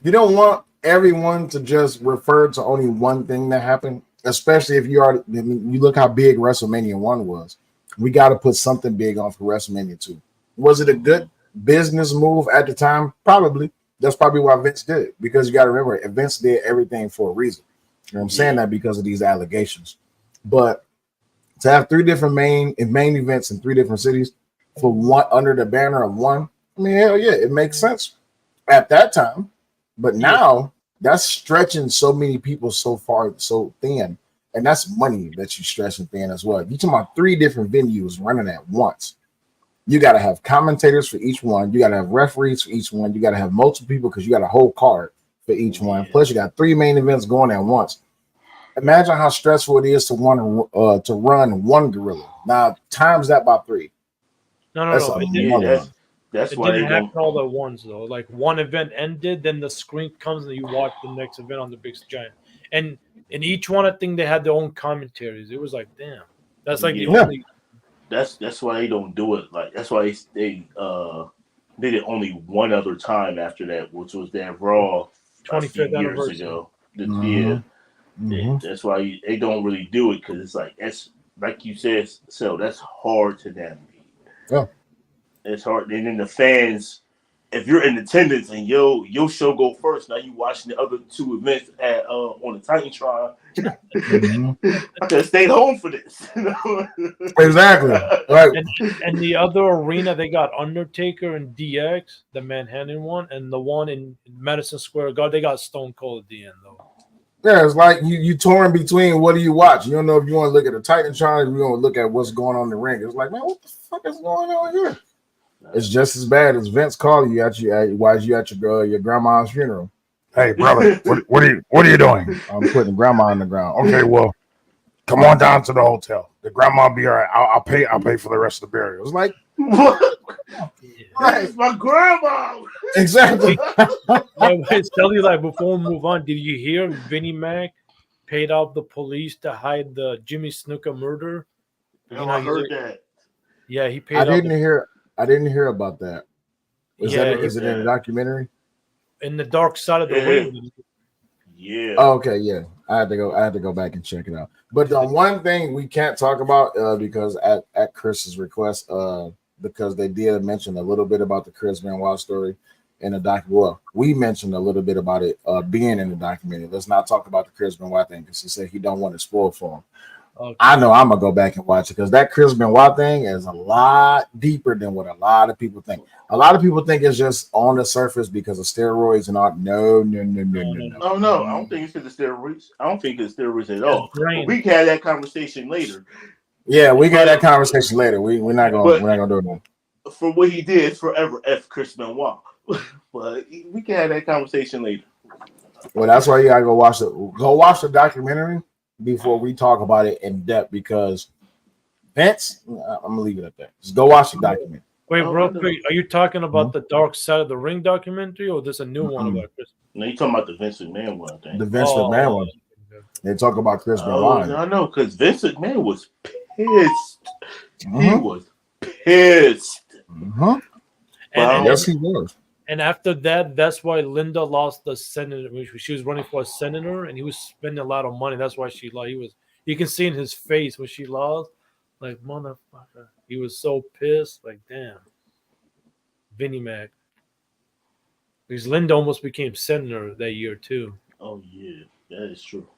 Speaker 1: you don't want everyone to just refer to only one thing that happened, especially if you look how big WrestleMania 1 was. We got to put something big on for WrestleMania 2. Was it a good business move at the time? Probably. That's probably why Vince did it, because you got to remember, Vince did everything for a reason. You know what I'm saying? That because of these allegations. But to have 3 different main events in 3 different cities for one under the banner of one, I mean, hell yeah, it makes sense at that time. But now that's stretching so many people so far, so thin. And that's money that you're stretching thin as well. You're talking about 3 different venues running at once. You got to have commentators for each one. You got to have referees for each one. You got to have multiple people because you got a whole card for each one. Plus, you got 3 main events going at once. Imagine how stressful it is to run one gorilla. Now, times that by 3.
Speaker 3: No.
Speaker 4: That's
Speaker 3: it
Speaker 4: why
Speaker 3: didn't happen all at once though. Like one event ended, then the screen comes and you watch the next event on the big giant. And in each one, I think they had their own commentaries. It was like, damn, that's like the only.
Speaker 4: That's why they don't do it. Like that's why they did it only one other time after that, which was that Raw a few
Speaker 3: 25th
Speaker 4: years
Speaker 3: anniversary.
Speaker 4: ago.
Speaker 1: Mm-hmm. Mm-hmm.
Speaker 4: That's why they don't really do it because it's like that's like you said, so that's hard to navigate.
Speaker 1: Yeah.
Speaker 4: It's hard. And then the fans, if you're in attendance and your show go first, now you watching the other two events at on the Titantron.
Speaker 1: Mm-hmm.
Speaker 4: I could have stayed home for this.
Speaker 1: Exactly. Right.
Speaker 3: And the other arena, they got Undertaker and DX, the Manhattan one, and the one in Madison Square Garden, they got Stone Cold at the end though.
Speaker 1: Yeah, it's like you torn between what do you watch? You don't know if you want to look at the Titantron or you want to look at what's going on in the ring. It's like, man, what the fuck is going on here? It's just as bad as Vince calling you at your grandma's funeral.
Speaker 6: Hey, brother, what are you doing?
Speaker 1: I'm putting grandma on the ground.
Speaker 6: Okay, well, come on down to the hotel. The grandma will be all right. I'll pay for the rest of the burial.
Speaker 1: It's like,
Speaker 4: It's my grandma.
Speaker 1: exactly.
Speaker 3: Tell you like before we move on, did you hear Vinnie Mac paid off the police to hide the Jimmy Snuka murder?
Speaker 4: I heard that.
Speaker 3: Yeah, he paid
Speaker 1: I
Speaker 3: off
Speaker 1: didn't hear about that. Is it in a documentary?
Speaker 3: in the dark side of the ring.
Speaker 4: Yeah.
Speaker 1: Oh, okay, yeah. I had to go back and check it out. But the one thing we can't talk about because at Chris's request, because they did mention a little bit about the Chris Benoit story in the doc. Well, we mentioned a little bit about it being in the documentary. Let's not talk about the Chris Benoit thing because he said he don't want to spoil for him. Okay. I know I'm gonna go back and watch it because that Chris Benoit thing is a lot deeper than what a lot of people think. A lot of people think it's just on the surface because of steroids and all. No.
Speaker 4: Oh no, I don't think it's because of steroids. I don't think it's steroids at all. But we can have that conversation later.
Speaker 1: Yeah, we got that conversation later. We're not gonna do it.
Speaker 4: For what he did, forever F Chris Benoit. But we can have that conversation later.
Speaker 1: Well, that's why you gotta go watch the documentary before we talk about it in depth because Vince, I'm gonna leave it at that. Just go watch the documentary.
Speaker 3: Wait, real quick, are you talking about the Dark Side of the Ring documentary or there's a new one about Chris?
Speaker 4: No, you're talking about the Vince McMahon one, I think.
Speaker 1: The Vince McMahon one. They talk about Chris Benoit.
Speaker 4: I know, because Vince McMahon was pissed. He was pissed.
Speaker 1: Yes, he was.
Speaker 3: And after that, that's why Linda lost the senator. She was running for a senator, and he was spending a lot of money. That's why she lost. You can see in his face when she lost, like motherfucker. He was so pissed, like damn. Vinnie Mac. Because Linda almost became senator that year too.
Speaker 4: Oh yeah, that is true.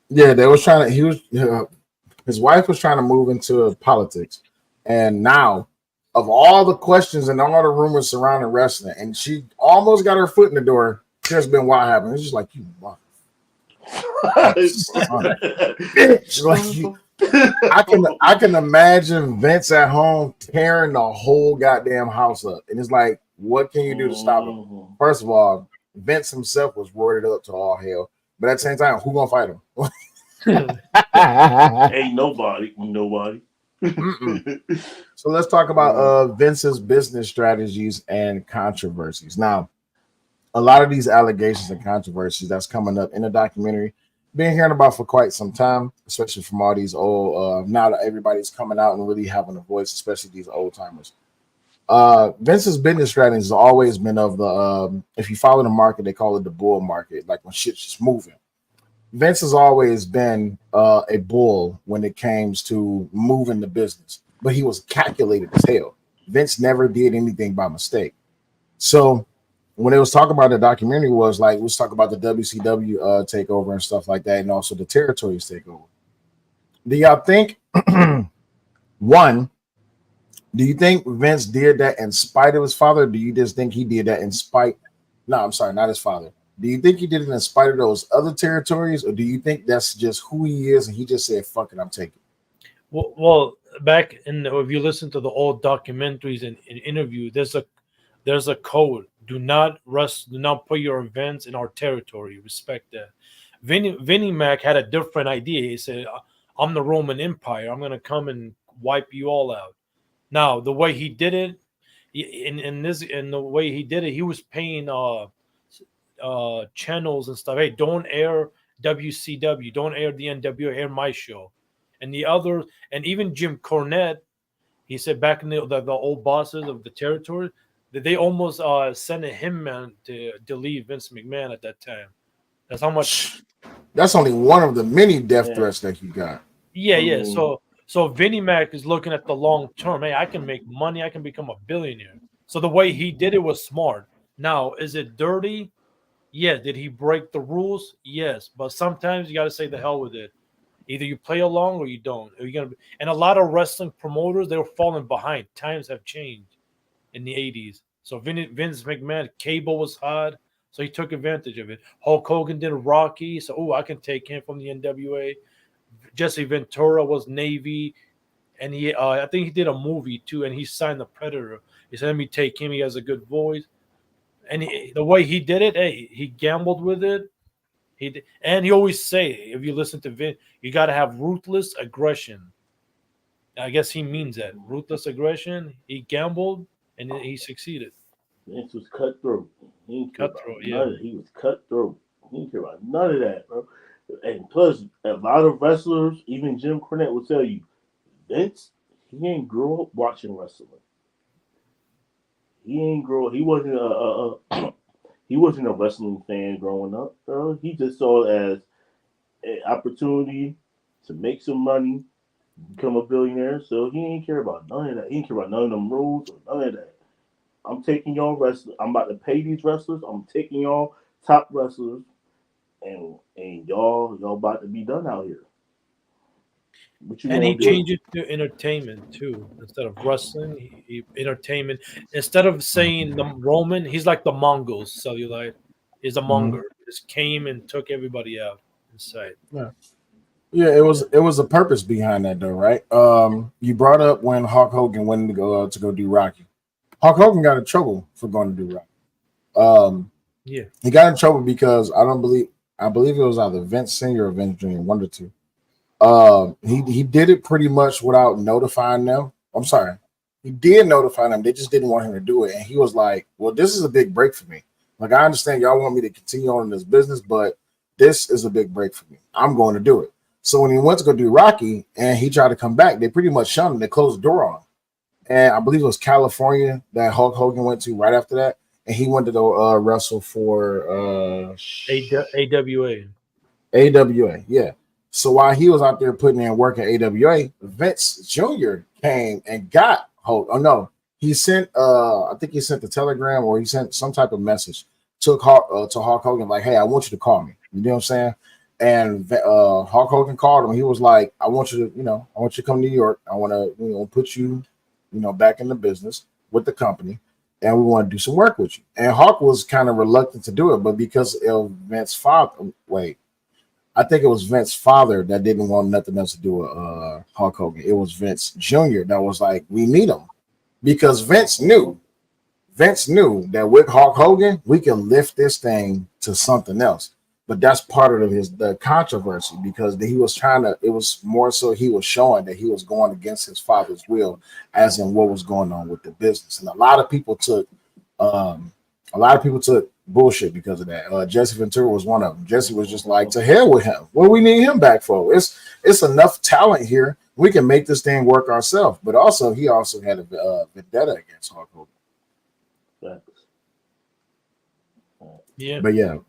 Speaker 1: Yeah, they was trying to. His wife was trying to move into politics, and now. Of all the questions and all the rumors surrounding wrestling, and she almost got her foot in the door. There's been what happened. It's just like you, bitch. Like you, I can imagine Vince at home tearing the whole goddamn house up, and it's like, what can you do to stop him? First of all, Vince himself was worded up to all hell, but at the same time, who gonna fight him?
Speaker 4: Ain't nobody.
Speaker 1: So let's talk about Vince's business strategies and controversies. Now, a lot of these allegations and controversies that's coming up in the documentary, been hearing about for quite some time, especially from all these old. Now that everybody's coming out and really having a voice, especially these old timers. Vince's business strategies has always been of the. If you follow the market, they call it the bull market, like when shit's just moving. Vince has always been a bull when it came to moving the business, but he was calculated as hell. Vince never did anything by mistake. So when it was talking about the documentary was like, let's talk about the WCW takeover and stuff like that, and also the territories takeover. Do y'all think, one, do you think Vince did that in spite of his father? Or do you just think he did that in spite? No, I'm sorry, not his father. Do you think he did it in spite of those other territories, or do you think that's just who he is and he just said, fuck it, I'm taking it?
Speaker 3: Well, back if you listen to the old documentaries and interview, there's a code. Do not put your events in our territory. Respect that. Vinnie Mac had a different idea. He said, I'm the Roman Empire. I'm going to come and wipe you all out. Now, the way he did it, in the way he did it, he was paying channels and stuff. Hey, don't air WCW, don't air the NWO, air my show. And the other, and even Jim Cornette He said back in the old bosses of the territory that they almost sent a hitman to leave Vince McMahon at that time. That's how much.
Speaker 1: That's only one of the many death
Speaker 4: Yeah.
Speaker 1: threats that he got.
Speaker 3: Yeah,
Speaker 4: I
Speaker 3: yeah.
Speaker 4: mean,
Speaker 3: So Vinnie Mac is looking at the long term. Hey, I can make money. I can become a billionaire. So the way he did it was smart. Now, is it dirty? Yeah. Did he break the rules? Yes. But sometimes you got to say the hell with it. Either you play along or you don't. Are you gonna be, and a lot of wrestling promoters, they were falling behind. Times have changed in the 80s. So Vince McMahon, cable was hot, so he took advantage of it. Hulk Hogan did Rocky, so I can take him from the NWA. Jesse Ventura was Navy, and he I think he did a movie too, and he signed the Predator. He said, "Let me take him. He has a good voice." And the way he did it, hey, he gambled with it. And he always say, if you listen to Vin, you got to have ruthless aggression. I guess he means that ruthless aggression. He gambled and he succeeded.
Speaker 4: Vince was cutthroat. He didn't care about
Speaker 3: Cutthroat,
Speaker 4: none
Speaker 3: yeah.
Speaker 4: of it. He was cutthroat. He didn't care about none of that, bro. And plus, a lot of wrestlers, even Jim Cornette, will tell you, Vince, he ain't grow up watching wrestling. He ain't grow. He wasn't he wasn't a wrestling fan growing up, bro. He just saw it as an opportunity to make some money, become a billionaire. So he ain't care about none of that. He ain't care about none of them rules or none of that. I'm taking y'all wrestlers. I'm about to pay these wrestlers. I'm taking y'all top wrestlers, and y'all about to be done out here. What you
Speaker 3: And he
Speaker 4: gonna do?
Speaker 3: changed it to entertainment too. Instead of wrestling, he entertainment. Instead of saying the Roman, he's like the Mongols. Cellulite is a
Speaker 1: Mhm.
Speaker 3: Mongol. Just came and took everybody out in sight.
Speaker 1: Yeah. Yeah, it was a purpose behind that though, right? You brought up when Hulk Hogan went to go do Rocky. Hulk Hogan got in trouble for going to do Rocky.
Speaker 3: Yeah.
Speaker 1: He got in trouble because I believe it was either Vince Senior or Vince Junior, one or two. He did it pretty much without notifying them. I'm sorry, he did notify them. They just didn't want him to do it, and he was like, "Well, this is a big break for me. Like, I understand y'all want me to continue on in this business, but this is a big break for me. I'm going to do it." So when he went to go do Rocky, and he tried to come back, they pretty much shunned him. They closed the door on him. And I believe it was California that Hulk Hogan went to right after that, and he went to go wrestle for
Speaker 3: AWA.
Speaker 1: AWA, yeah. So while he was out there putting in work at AWA, Vince Jr. came and got Hulk. Oh no, he sent I think he sent the telegram or he sent some type of message to Hulk Hogan like, "Hey, I want you to call me." You know what I'm saying? And Hulk Hogan called him. He was like, "I want you to, I want you to come to New York. I want to, put you, back in the business with the company, and we want to do some work with you." And Hulk was kind of reluctant to do it, but because of Vince's father, I think it was Vince's father that didn't want nothing else to do with Hulk Hogan. It was Vince Jr. that was like, "We need him," because Vince knew that with Hulk Hogan, we can lift this thing to something else. But that's part of the controversy because he was trying to. It was more so he was showing that he was going against his father's will, as in what was going on with the business, and um, a lot of people took bullshit because of that. Jesse Ventura was one of them. Jesse was just like, "To hell with him. What do we need him back for? It's enough talent here. We can make this thing work ourselves." But also, he also had a vendetta against Hulk Hogan.
Speaker 4: Facts.
Speaker 3: Yeah.
Speaker 1: But yeah,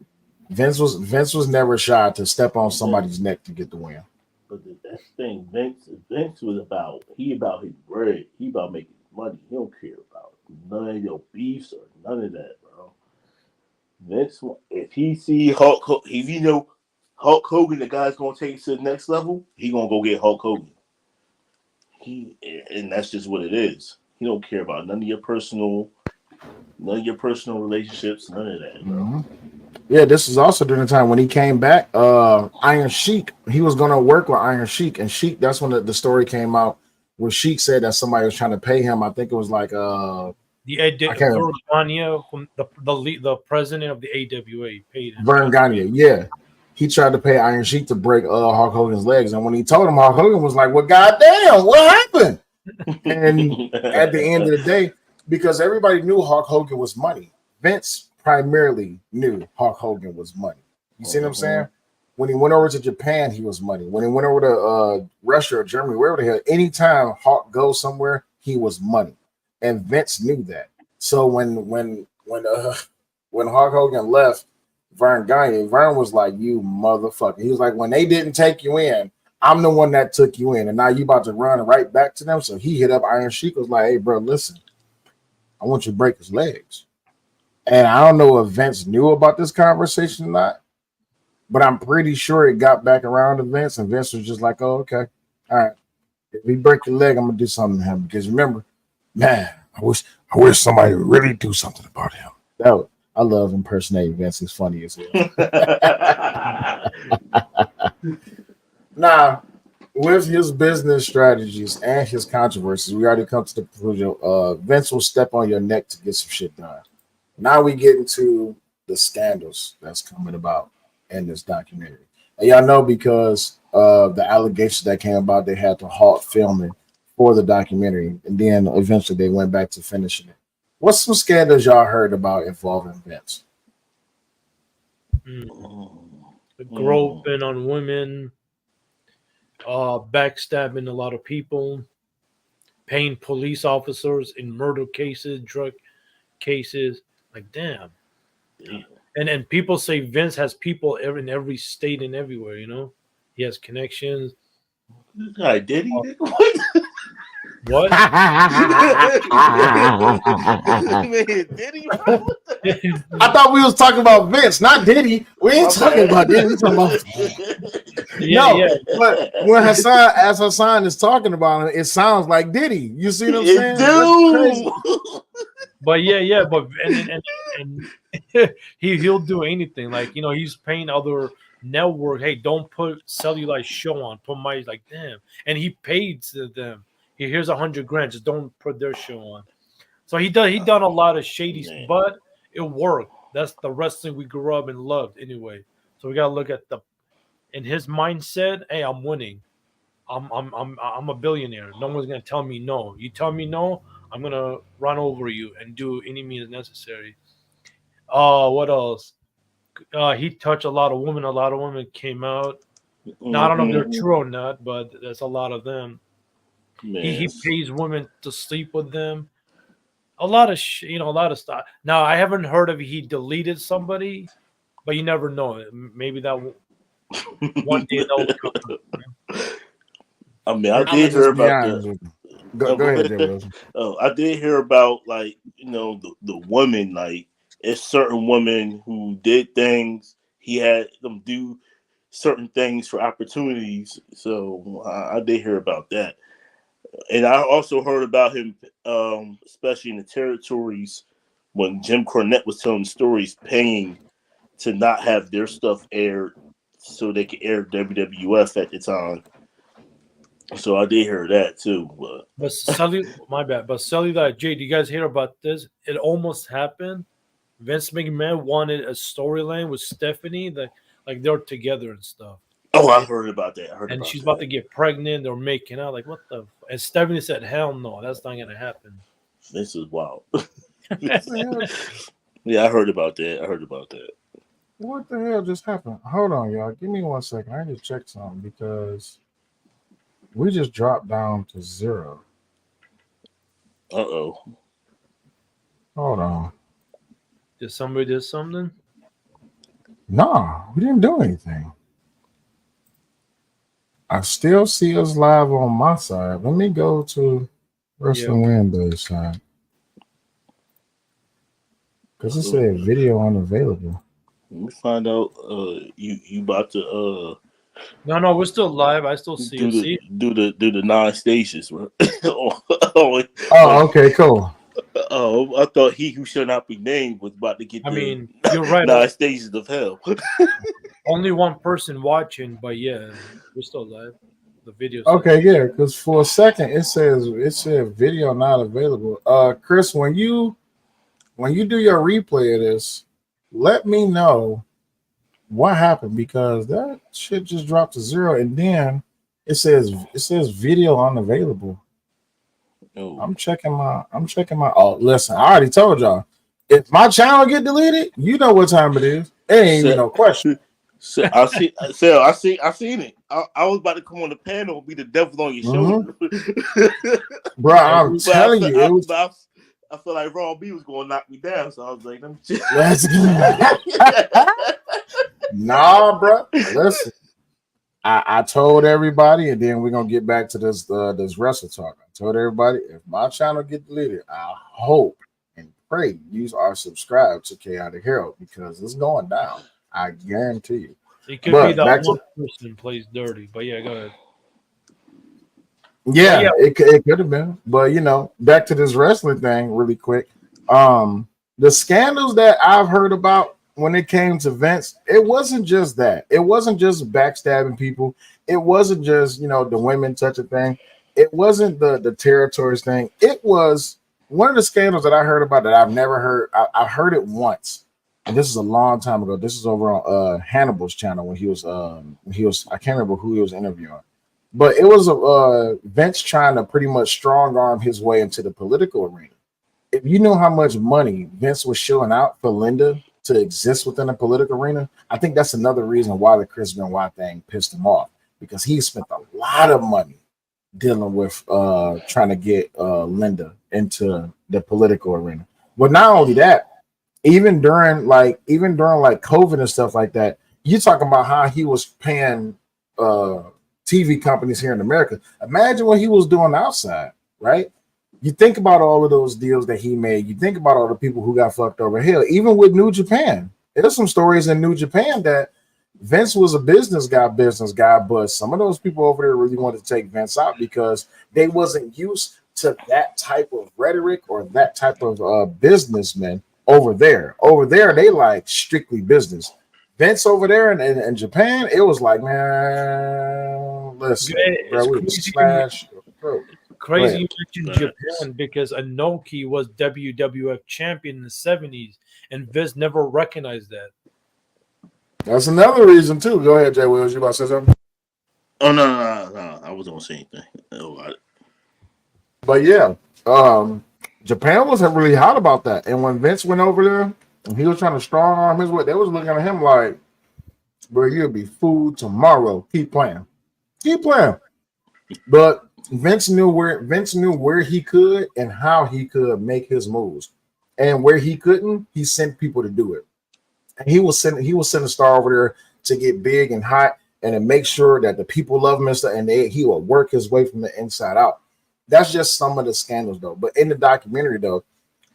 Speaker 1: Vince was never shy to step on somebody's neck to get the win.
Speaker 4: But that's the thing, Vince was about his bread. He about making money. He don't care about none of your beefs or none of that, bro. Vince, if he see if you know Hulk Hogan, the guy's gonna take it to the next level, he gonna go get Hulk Hogan. And that's just what it is. He don't care about none of your personal relationships, none of that, bro.
Speaker 1: Mm-hmm. Yeah, this is also during the time when he came back. Iron Sheik, he was gonna work with Iron Sheik, and Sheik. That's when the story came out where Sheik said that somebody was trying to pay him. I think it was like
Speaker 3: The
Speaker 1: I can't remember.
Speaker 3: the president of the AWA paid him.
Speaker 1: Vern Gagne, yeah. He tried to pay Iron Sheik to break Hulk Hogan's legs, and when he told him, Hulk Hogan was like, "Well, goddamn, what happened?" And at the end of the day, because everybody knew Hulk Hogan was money, Vince primarily knew Hulk Hogan was money. You see what I'm saying? When he went over to Japan, he was money. When he went over to Russia or Germany, wherever the hell, anytime Hulk goes somewhere, he was money, and Vince knew that. So when Hulk Hogan left Vern Gagne, Vern was like, "You motherfucker." He was like, "When they didn't take you in, I'm the one that took you in, and now you about to run right back to them." So he hit up Iron Sheik, was like, "Hey, bro, listen, I want you to break his legs." And I don't know if Vince knew about this conversation or not, but I'm pretty sure it got back around to Vince, and Vince was just like, "Oh, okay, all right. If he break your leg, I'm gonna do something to him." Because remember, man,
Speaker 6: I wish somebody would really do something about him.
Speaker 1: I love impersonating Vince. He's funny as hell. Now, with his business strategies and his controversies, we already come to the conclusion. Vince will step on your neck to get some shit done. Now we get into the scandals that's coming about in this documentary. And y'all know because of the allegations that came about, they had to halt filming for the documentary, and then eventually they went back to finishing it. What's some scandals y'all heard about involving Vince?
Speaker 3: Groping on women, backstabbing a lot of people, paying police officers in murder cases, drug cases. Like, damn. And people say Vince has people in every state and everywhere. You know, he has connections.
Speaker 4: This guy did he?
Speaker 3: What?
Speaker 4: Man, did he?
Speaker 1: I thought we was talking about Vince, not Diddy. We ain't talking about Diddy. We talking about But when Hassan is talking about it, it sounds like Diddy. You see what I'm saying?
Speaker 4: Dude.
Speaker 3: But but and he'll do anything. Like, you know, he's paying other network, hey, don't put Cellulite show on. Put my, like, damn. And he paid to them. Here's $100,000. Just don't put their show on. So he done a lot of shady, but it worked. That's the wrestling we grew up and loved anyway. So we gotta look at in his mindset. Hey, I'm winning. I'm a billionaire. No one's gonna tell me no. You tell me no, I'm gonna run over you and do any means necessary. What else? He touched a lot of women. A lot of women came out. Now I don't know if they're true or not, but there's a lot of them. He pays women to sleep with them. A lot of a lot of stuff. Now I haven't heard of he deleted somebody, but you never know. Maybe that one day that will come.
Speaker 4: I mean, I did hear about
Speaker 1: Go ahead, Jay Wilson.
Speaker 4: I did hear about, like, you know, the women, like, it's certain women who did things. He had them do certain things for opportunities. So I did hear about that. And I also heard about him, especially in the territories when Jim Cornette was telling stories, paying to not have their stuff aired so they could air WWF at the time. So I did hear that too.
Speaker 3: But my bad. But Cellulite, Jay, do you guys hear about this? It almost happened. Vince McMahon wanted a storyline with Stephanie, that like they're together and stuff.
Speaker 4: Oh, I heard about that.
Speaker 3: And she's about to get pregnant. They're making out. Like, what the? And Stephanie said, "Hell no, that's not gonna happen."
Speaker 4: This is wild. Yeah, I heard about that.
Speaker 1: What the hell just happened? Hold on, y'all. Give me 1 second. I need to check something because we just dropped down to 0.
Speaker 4: Uh-oh.
Speaker 1: Hold on.
Speaker 3: Did somebody do something?
Speaker 1: No, we didn't do anything. I still see us live on my side. Let me go to Wrestling Wednesday side. Because it said video unavailable.
Speaker 4: Let me find out. You about to
Speaker 3: No, we're still live. I still see you.
Speaker 4: Do the 9 stages, right?
Speaker 1: Okay, cool.
Speaker 3: Oh,
Speaker 4: I thought he who shall not be named was about to get.
Speaker 3: I mean, you're right.
Speaker 4: 9 stages of hell.
Speaker 3: Only one person watching, but yeah, we're still live. The video.
Speaker 1: Okay, yeah, because for a second it said video not available. Chris, when you do your replay of this, let me know what happened, because that shit just dropped to 0, and then it says video unavailable.
Speaker 4: Oh.
Speaker 1: I'm checking my oh, listen, I already told y'all, if my channel get deleted, you know what time it is. It ain't even no question.
Speaker 4: So I seen it. I was about to come on the panel and be the devil on your
Speaker 1: Mhm.
Speaker 4: shoulder.
Speaker 1: Bro, I'm
Speaker 4: But I
Speaker 1: telling
Speaker 4: feel,
Speaker 1: you, it was.
Speaker 4: I feel like Raw B was going to knock me down, so I was like, let me just.
Speaker 1: Let's nah, bro. Listen, I told everybody, and then we're gonna get back to this wrestle talk. I told everybody if my channel get deleted, I hope and pray you are subscribed to Chaotic Hero because it's going down. I guarantee you.
Speaker 3: It could be
Speaker 1: But
Speaker 3: that
Speaker 1: back
Speaker 3: one
Speaker 1: to
Speaker 3: person plays dirty. But yeah, go ahead. But
Speaker 1: yeah,
Speaker 3: yeah,
Speaker 1: it could have been. But back to this wrestling thing really quick. The scandals that I've heard about when it came to Vince, it wasn't just that. It wasn't just backstabbing people. It wasn't just, the women touch a thing. It wasn't the territories thing. It was one of the scandals that I heard about that I've never heard. I heard it once. And this is a long time ago. This is over on Hannibal's channel when he was I can't remember who he was interviewing. But it was a Vince trying to pretty much strong arm his way into the political arena. If you know how much money Vince was shilling out for Linda to exist within the political arena, I think that's another reason why the Chris Benoit thing pissed him off because he spent a lot of money dealing with trying to get Linda into the political arena. But not only that, even during COVID and stuff like that, you talking about how he was paying uh TV companies here in America. Imagine what he was doing outside, right? You think about all of those deals that he made. You think about all the people who got fucked over. Hell, even with New Japan, there's some stories in New Japan that Vince was a business guy, but some of those people over there really wanted to take Vince out because they wasn't used to that type of rhetoric or that type of businessman over there. Over there, they like strictly business. Vince over there in Japan, it was like, man, listen, bro,
Speaker 3: it's
Speaker 1: we
Speaker 3: crazy.
Speaker 1: slash your throat. Go
Speaker 3: Crazy
Speaker 1: ahead.
Speaker 3: you mentioned Japan because Inoki was WWF champion in the 70s, and Vince never recognized that.
Speaker 1: That's another reason too. Go ahead, Jay Wills. You about to say something?
Speaker 4: Oh no! I wasn't gonna say anything.
Speaker 1: But yeah, Japan wasn't really hot about that. And when Vince went over there and he was trying to strong arm his way, they was looking at him like, bro, you'll be food tomorrow. Keep playing. Keep playing. But Vince knew where he could and how he could make his moves. And where he couldn't, he sent people to do it. And he was sending Star over there to get big and hot and to make sure that the people love him and stuff, and he will work his way from the inside out. That's just some of the scandals though. But in the documentary though,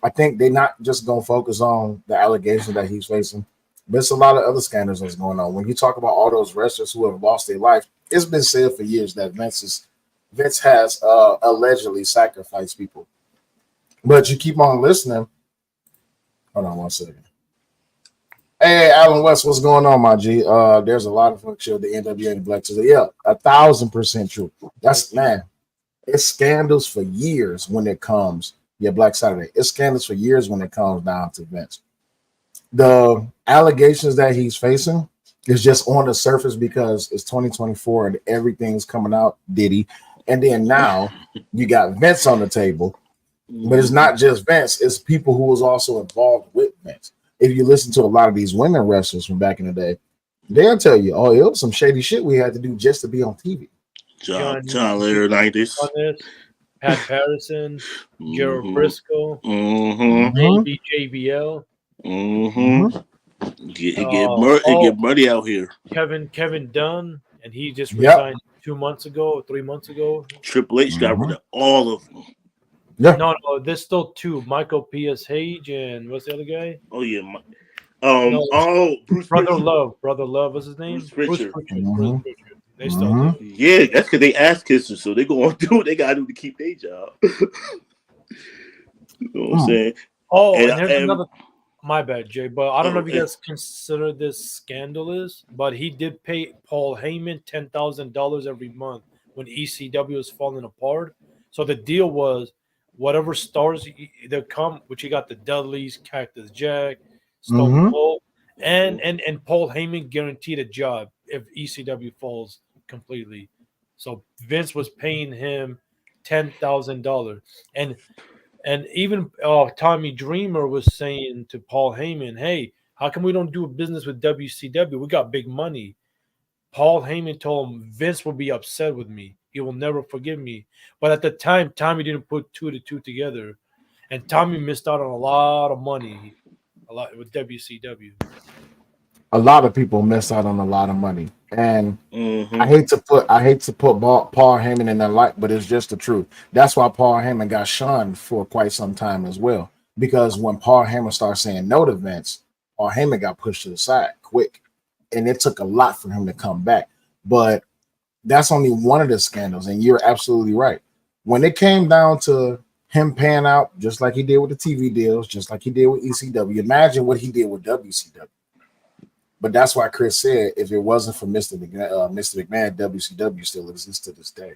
Speaker 1: I think they're not just gonna focus on the allegations that he's facing. But it's a lot of other scandals that's going on. When you talk about all those wrestlers who have lost their life, it's been said for years that Vince has allegedly sacrificed people. But you keep on listening. Hold on one second. Hey, Alan West, what's going on, my G? There's a lot of fuck shit with the NWA and Black Tuesday. Yeah, 1,000% true. That's man. It's scandals for years when it comes. Yeah, Black Saturday. It's scandals for years when it comes down to Vince. The allegations that he's facing is just on the surface because it's 2024 and everything's coming out, Diddy. And then now you got Vince on the table, but it's not just Vince, it's people who was also involved with Vince. If you listen to a lot of these women wrestlers from back in the day, they'll tell you, oh, it was some shady shit we had to do just to be on TV.
Speaker 4: John Lair 90s.
Speaker 3: Pat Patterson, Gerald Briscoe,
Speaker 4: Mm-hmm.
Speaker 3: JBL.
Speaker 4: Mm-hmm. It get muddy out here.
Speaker 3: Kevin Dunn, and he just resigned 2 months ago, 3 months ago.
Speaker 4: Triple H got rid of all of them.
Speaker 1: Yeah.
Speaker 3: No, there's still two. Michael P.S. Hage and what's the other guy?
Speaker 4: Oh yeah.
Speaker 3: Bruce Love. Brother Love was his name?
Speaker 4: Bruce Pritchard.
Speaker 3: Bruce Pritchard. They still do.
Speaker 4: Yeah, that's because they ass kissers, so they go on do what they gotta do to keep their job. You know what I'm saying?
Speaker 3: Oh, and there's another. My bad, Jay, but I don't know if you guys consider this scandalous, but he did pay Paul Heyman $10,000 every month when ECW was falling apart. So the deal was whatever stars they come, which you got the Dudleys, Cactus Jack, Stone Cold, and Paul Heyman guaranteed a job if ECW falls completely. So Vince was paying him $10,000, and even Tommy Dreamer was saying to Paul Heyman, "Hey, How come we don't do business with WCW? We got big money. Paul Heyman told him Vince will be upset with me. He will never forgive me. But at the time, Tommy didn't put two to two together, and Tommy missed out on a lot of money, a lot with WCW.
Speaker 1: A lot of people miss out on a lot of money, and I
Speaker 4: Mm-hmm.
Speaker 1: hate to put Paul Heyman in that light, but it's just the truth. That's why Paul Heyman got shunned for quite some time as well. Because when Paul Heyman started saying no to Vince, Paul Heyman got pushed to the side quick, and it took a lot for him to come back. But that's only one of the scandals, and you're absolutely right. When it came down to him paying out, just like he did with the TV deals, just like he did with ECW, imagine what he did with WCW. But that's why Chris said if it wasn't for Mr. McMahon, WCW still exists to this day.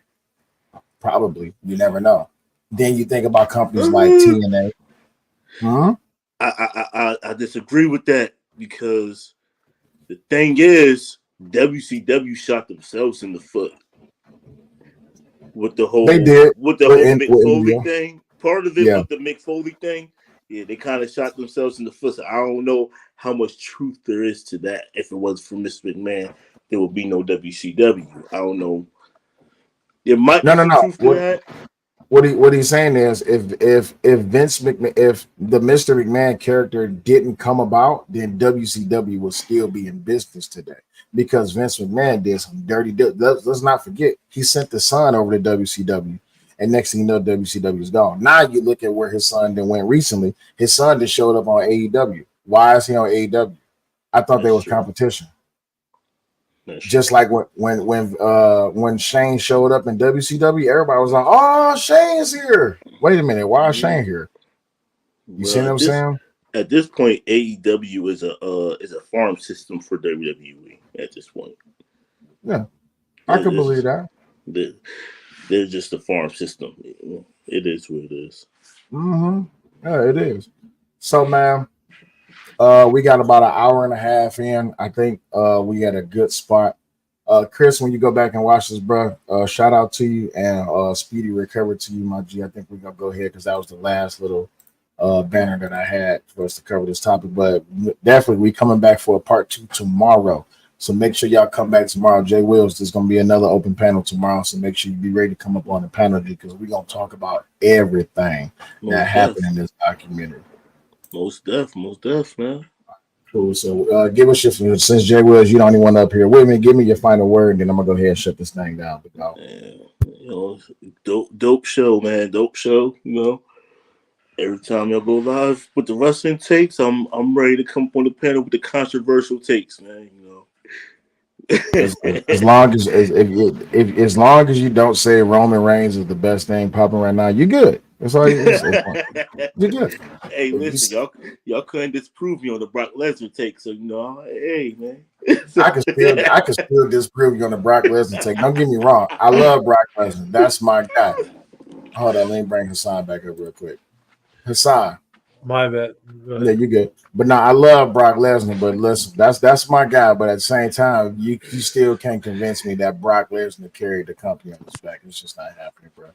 Speaker 1: Probably. You never know. Then you think about companies like TNA.
Speaker 4: I disagree with that because the thing is, WCW shot themselves in the foot with the whole
Speaker 1: They did.
Speaker 4: Mick Foley
Speaker 1: India.
Speaker 4: thing. Part of it
Speaker 1: Yeah.
Speaker 4: with the Mick Foley thing, yeah, they kind of shot themselves in the foot. So I don't know how much truth there is to that. If it was for Mr. McMahon, there would be no WCW. I don't know. There might be some truth to that.
Speaker 1: What he's saying is if Vince McMahon, if the Mr. McMahon character didn't come about, then WCW would still be in business today because Vince McMahon did some dirty deal. Let's not forget he sent the son over to WCW, and next thing you know, WCW is gone. Now you look at where his son then went recently. His son just showed up on AEW. Why is he on AEW? I thought there was competition. Just like when Shane showed up in WCW, everybody was like, "Oh, Shane's here." Wait a minute, why is Shane here? You see what I'm saying?
Speaker 4: At this point, AEW is a farm system for WWE. At this point,
Speaker 1: yeah, I could believe that.
Speaker 4: They're just a farm system. It is what it is.
Speaker 1: Yeah, it is. So, man, we got about an hour and a half in. I think we at a good spot. Chris, when you go back and watch this, bro, shout out to you and speedy recovery to you, my G. I think we're gonna go ahead because that was the last little banner that I had for us to cover this topic. But definitely, we coming back for a part 2 tomorrow. So make sure y'all come back tomorrow. Jay Wills, there's gonna be another open panel tomorrow. So make sure you be ready to come up on the panel because we're gonna talk about everything that happened in this documentary.
Speaker 4: Most def, man.
Speaker 1: Cool. So give us your, since Jay Wills, you don't even want up here with me, give me your final word, and then I'm gonna go ahead and shut this thing down.
Speaker 4: Dope show, man. Dope show. Every time y'all go live with the wrestling takes, I'm ready to come up on the panel with the controversial takes, man.
Speaker 1: As long as you don't say Roman Reigns is the best thing popping right now, you're good. That's all you're good.
Speaker 4: Hey, listen, y'all couldn't disprove me on the Brock Lesnar take, so hey, man.
Speaker 1: I can still disprove you on the Brock Lesnar take. Don't get me wrong, I love Brock Lesnar. That's my guy. Hold on, let me bring Hassan back up real quick. Hassan.
Speaker 3: My bad.
Speaker 1: Yeah, you good. But no, I love Brock Lesnar, but listen, that's my guy. But at the same time, you still can't convince me that Brock Lesnar carried the company on his back. It's just not happening, bro.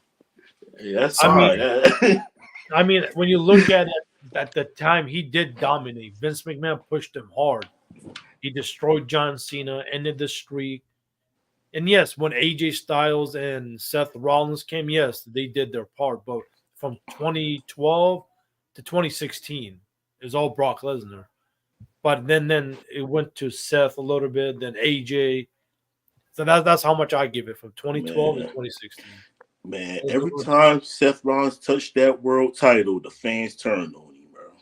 Speaker 4: Yeah, that's fine.
Speaker 3: I mean, when you look at it at the time, he did dominate. Vince McMahon pushed him hard. He destroyed John Cena, ended the streak. And yes, when AJ Styles and Seth Rollins came, yes, they did their part. But from 2012 to 2016, it was all Brock Lesnar. But then it went to Seth a little bit, then AJ. So that's how much I give it from 2012 to 2016.
Speaker 4: Man, every time Seth Rollins touched that world title, the fans turned on him, bro.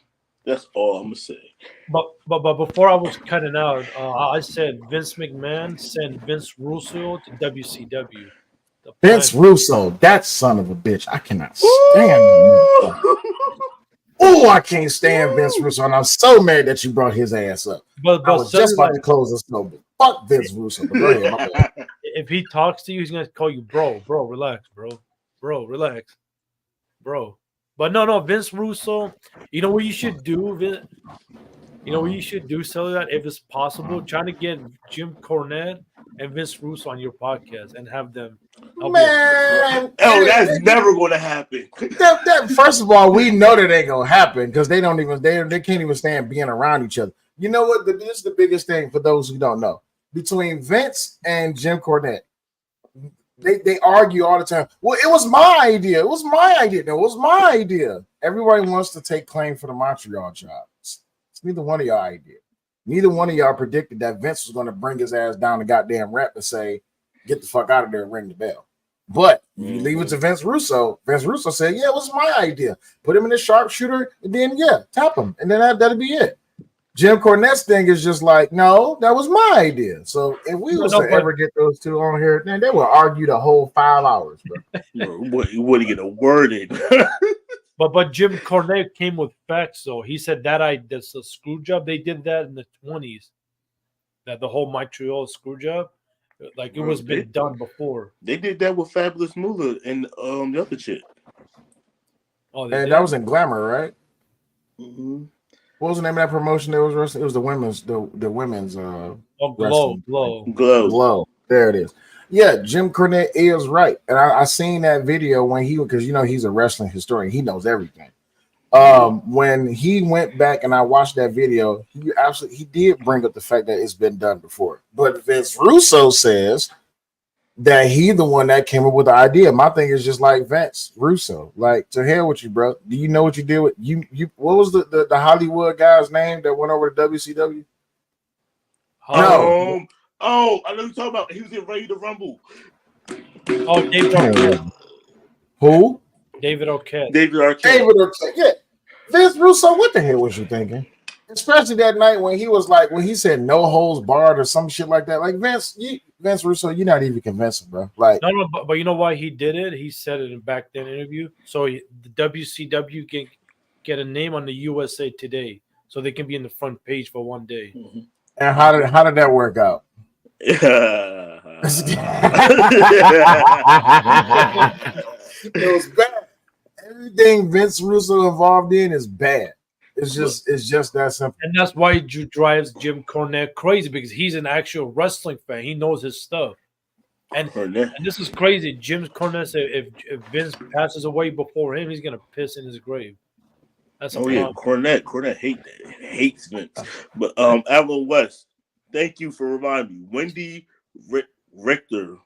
Speaker 4: That's all I'm gonna say.
Speaker 3: But before I was cutting out, I said Vince McMahon sent Vince Russo to WCW.
Speaker 1: Vince Russo, that son of a bitch. I cannot stand him. Oh, I can't stand Vince Russo, and I'm so mad that you brought his ass up. But I was just about to close this show, but fuck Vince Russo. But go ahead, my bad.
Speaker 3: If he talks to you, he's gonna call you bro, relax, relax, bro. But no, Vince Russo. You know what you should do, Vince? You know what you should do, so that if it's possible, trying to get Jim Cornette and Vince Russo on your podcast and have them.
Speaker 1: Man,
Speaker 4: that's never going to happen.
Speaker 1: First of all, we know that ain't gonna happen because they can't even stand being around each other. You know what? This is the biggest thing for those who don't know. Between Vince and Jim Cornette, they argue all the time. Well, it was my idea. It was my idea. No, it was my idea. Everybody wants to take claim for the Montreal job. It's neither one of y'all idea. Neither one of y'all predicted that Vince was going to bring his ass down the goddamn rep and say, "Get the fuck out of there and ring the bell." But if you leave it to Vince Russo said, "Yeah, it was my idea. Put him in the sharpshooter, and then tap him, and then that'll be it." Jim Cornette's thing is just like, no, that was my idea. So if we was to ever get those two on here, then they will argue the whole 5 hours, bro.
Speaker 4: You wouldn't get a word in.
Speaker 3: But Jim Cornette came with facts, though. He said that's a screw job. They did that in the 20s. That the whole Montreal screw job, like it was been done before.
Speaker 4: They did that with Fabulous Moolah and the other chick.
Speaker 3: Oh,
Speaker 1: and that was in Glamour, right?
Speaker 4: Mm-hmm.
Speaker 1: What was the name of that promotion that was wrestling? It was the women's Glow. There it is. Yeah, Jim Cornette is right. And I seen that video when because he's a wrestling historian. He knows everything. When he went back and I watched that video, he did bring up the fact that it's been done before. But Vince Russo says that he the one that came up with the idea. My thing is just like Vince Russo, like, to hell with you, bro. Do you know what you did with you? What was the Hollywood guy's name that went over to WCW?
Speaker 4: I know you're talking about. He was in Ready to Rumble.
Speaker 3: Oh, David Arquette.
Speaker 1: Who?
Speaker 3: David Arquette.
Speaker 1: Yeah. Vince Russo, what the hell was you thinking? Especially that night when he said no holds barred or some shit like that. Like, Vince Russo, you're not even convincing, bro. Like,
Speaker 3: no, but you know why he did it? He said it in back then interview. So the WCW can get a name on the USA Today, so they can be in the front page for one day.
Speaker 4: Mm-hmm.
Speaker 1: And how did that work out? It was bad. Everything Vince Russo involved in is bad. It's just that simple.
Speaker 3: And that's why it drives Jim Cornette crazy, because he's an actual wrestling fan. He knows his stuff. And this is crazy. Jim Cornette said if Vince passes away before him, he's gonna piss in his grave. That's
Speaker 4: Cornette hates Vince. But Alan West, thank you for reminding me. Wendy Richter.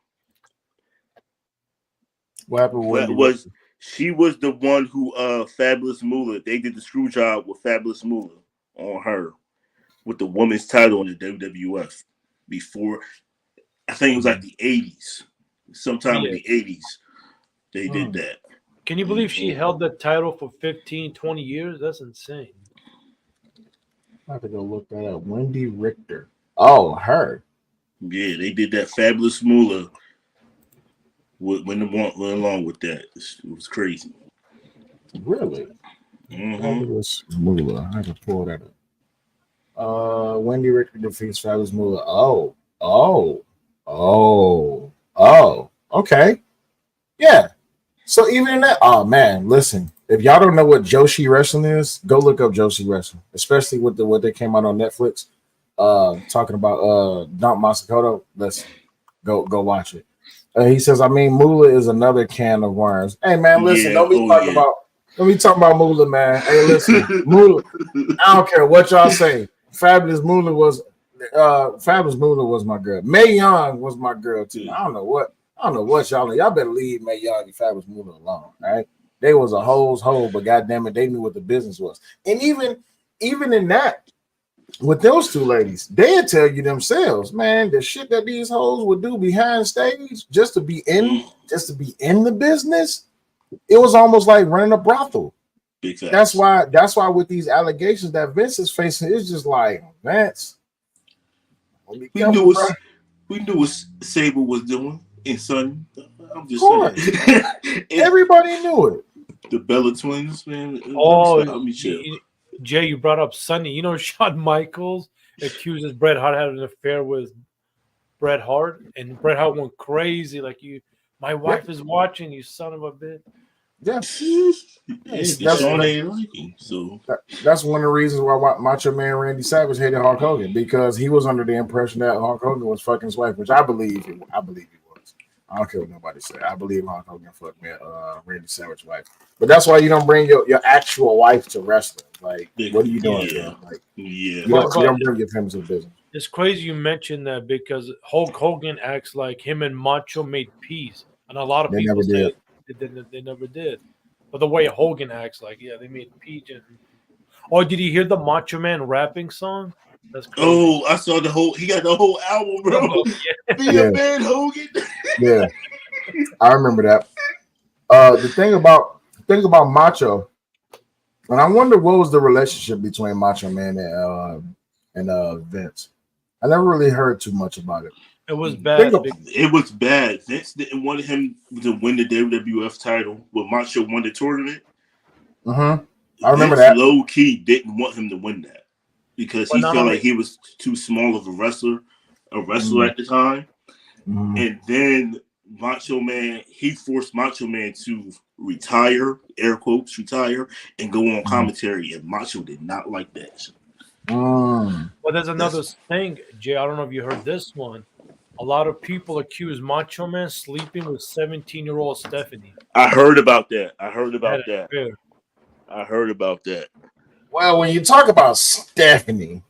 Speaker 1: What happened with Wendy?
Speaker 4: She was the one who Fabulous Moolah. They did the screw job with Fabulous Moolah on her with the women's title in the WWF before. I think it was like the 80s. Sometime in the 80s, they did that.
Speaker 3: Can you believe she held the title for 15, 20 years? That's insane.
Speaker 1: I have to go look that up. Wendy Richter. Oh, her.
Speaker 4: Yeah, they did that. Fabulous Moolah went along with that. It was crazy.
Speaker 1: Really?
Speaker 4: Mm-hmm.
Speaker 1: Fabulous Moolah. I have to pull that up. Wendy Richter defeats Fabulous Moolah. Okay. Yeah. So even in that, oh man, listen. If y'all don't know what Joshi Wrestling is, go look up Joshi Wrestling, especially with what they came out on Netflix, talking about Dump Masakoto. Let's go watch it. He says, Moolah is another can of worms. Hey man, listen, don't be talking about Moolah, man. Hey, listen, Moolah. I don't care what y'all say. Fabulous Moolah was my girl. Mae Young was my girl too. I don't know what y'all better leave Mae Young and Fabulous Moolah alone, right? They was a hoe's hoe, but goddamn it, they knew what the business was. And even in that, with those two ladies, they'd tell you themselves, man, the shit that these hoes would do behind stage just to be in the business, it was almost like running a brothel.
Speaker 4: Exactly.
Speaker 1: That's why with these allegations that Vince is facing, it's just like, Vince.
Speaker 4: We knew what Sable was doing in Son. I'm just saying.
Speaker 1: Everybody knew it.
Speaker 4: The Bella twins, man.
Speaker 3: Jay, you brought up Sonny. You know, Shawn Michaels accuses Bret Hart having an affair with Bret Hart, and Bret Hart went crazy. Like, my wife is watching, you son of a bitch.
Speaker 1: Yeah. That's one of the reasons why Macho Man Randy Savage hated Hulk Hogan, because he was under the impression that Hulk Hogan was fucking his wife, which I believe he was. I don't care what nobody say. I believe Hulk Hogan fucked me, Randy Savage wife. But that's why you don't bring your actual wife to wrestling. Like, what are you doing,
Speaker 4: Yeah.
Speaker 1: bro? Like,
Speaker 4: Yeah.
Speaker 1: you don't bring your family to the business.
Speaker 3: It's crazy you mentioned that because Hulk Hogan acts like him and Macho made peace, and a lot of
Speaker 1: They
Speaker 3: people
Speaker 1: never
Speaker 3: say
Speaker 1: did.
Speaker 3: they never did. But the way Hogan acts, like they made peace. Oh, did you hear the Macho Man rapping song? That's crazy.
Speaker 4: Oh, I saw the whole. He got the whole album, bro. Be
Speaker 1: Yeah.
Speaker 4: a man, Hogan.
Speaker 1: Yeah, I remember that. The thing about Macho, and I wonder what was the relationship between Macho Man and Vince. I never really heard too much about it.
Speaker 3: It was bad.
Speaker 4: It was bad. Vince didn't want him to win the WWF title, but Macho won the tournament.
Speaker 1: I remember
Speaker 4: Vince
Speaker 1: that.
Speaker 4: low key didn't want him to win that because he felt like he was too small of a wrestler at the time. And then Macho Man, he forced Macho Man to retire, air quotes, retire, and go on commentary. And Macho did not like that.
Speaker 3: Well, there's another thing, Jay. I don't know if you heard this one. A lot of people accuse Macho Man sleeping with 17-year-old Stephanie.
Speaker 4: I heard about that. I heard about that.
Speaker 1: Well, when you talk about Stephanie,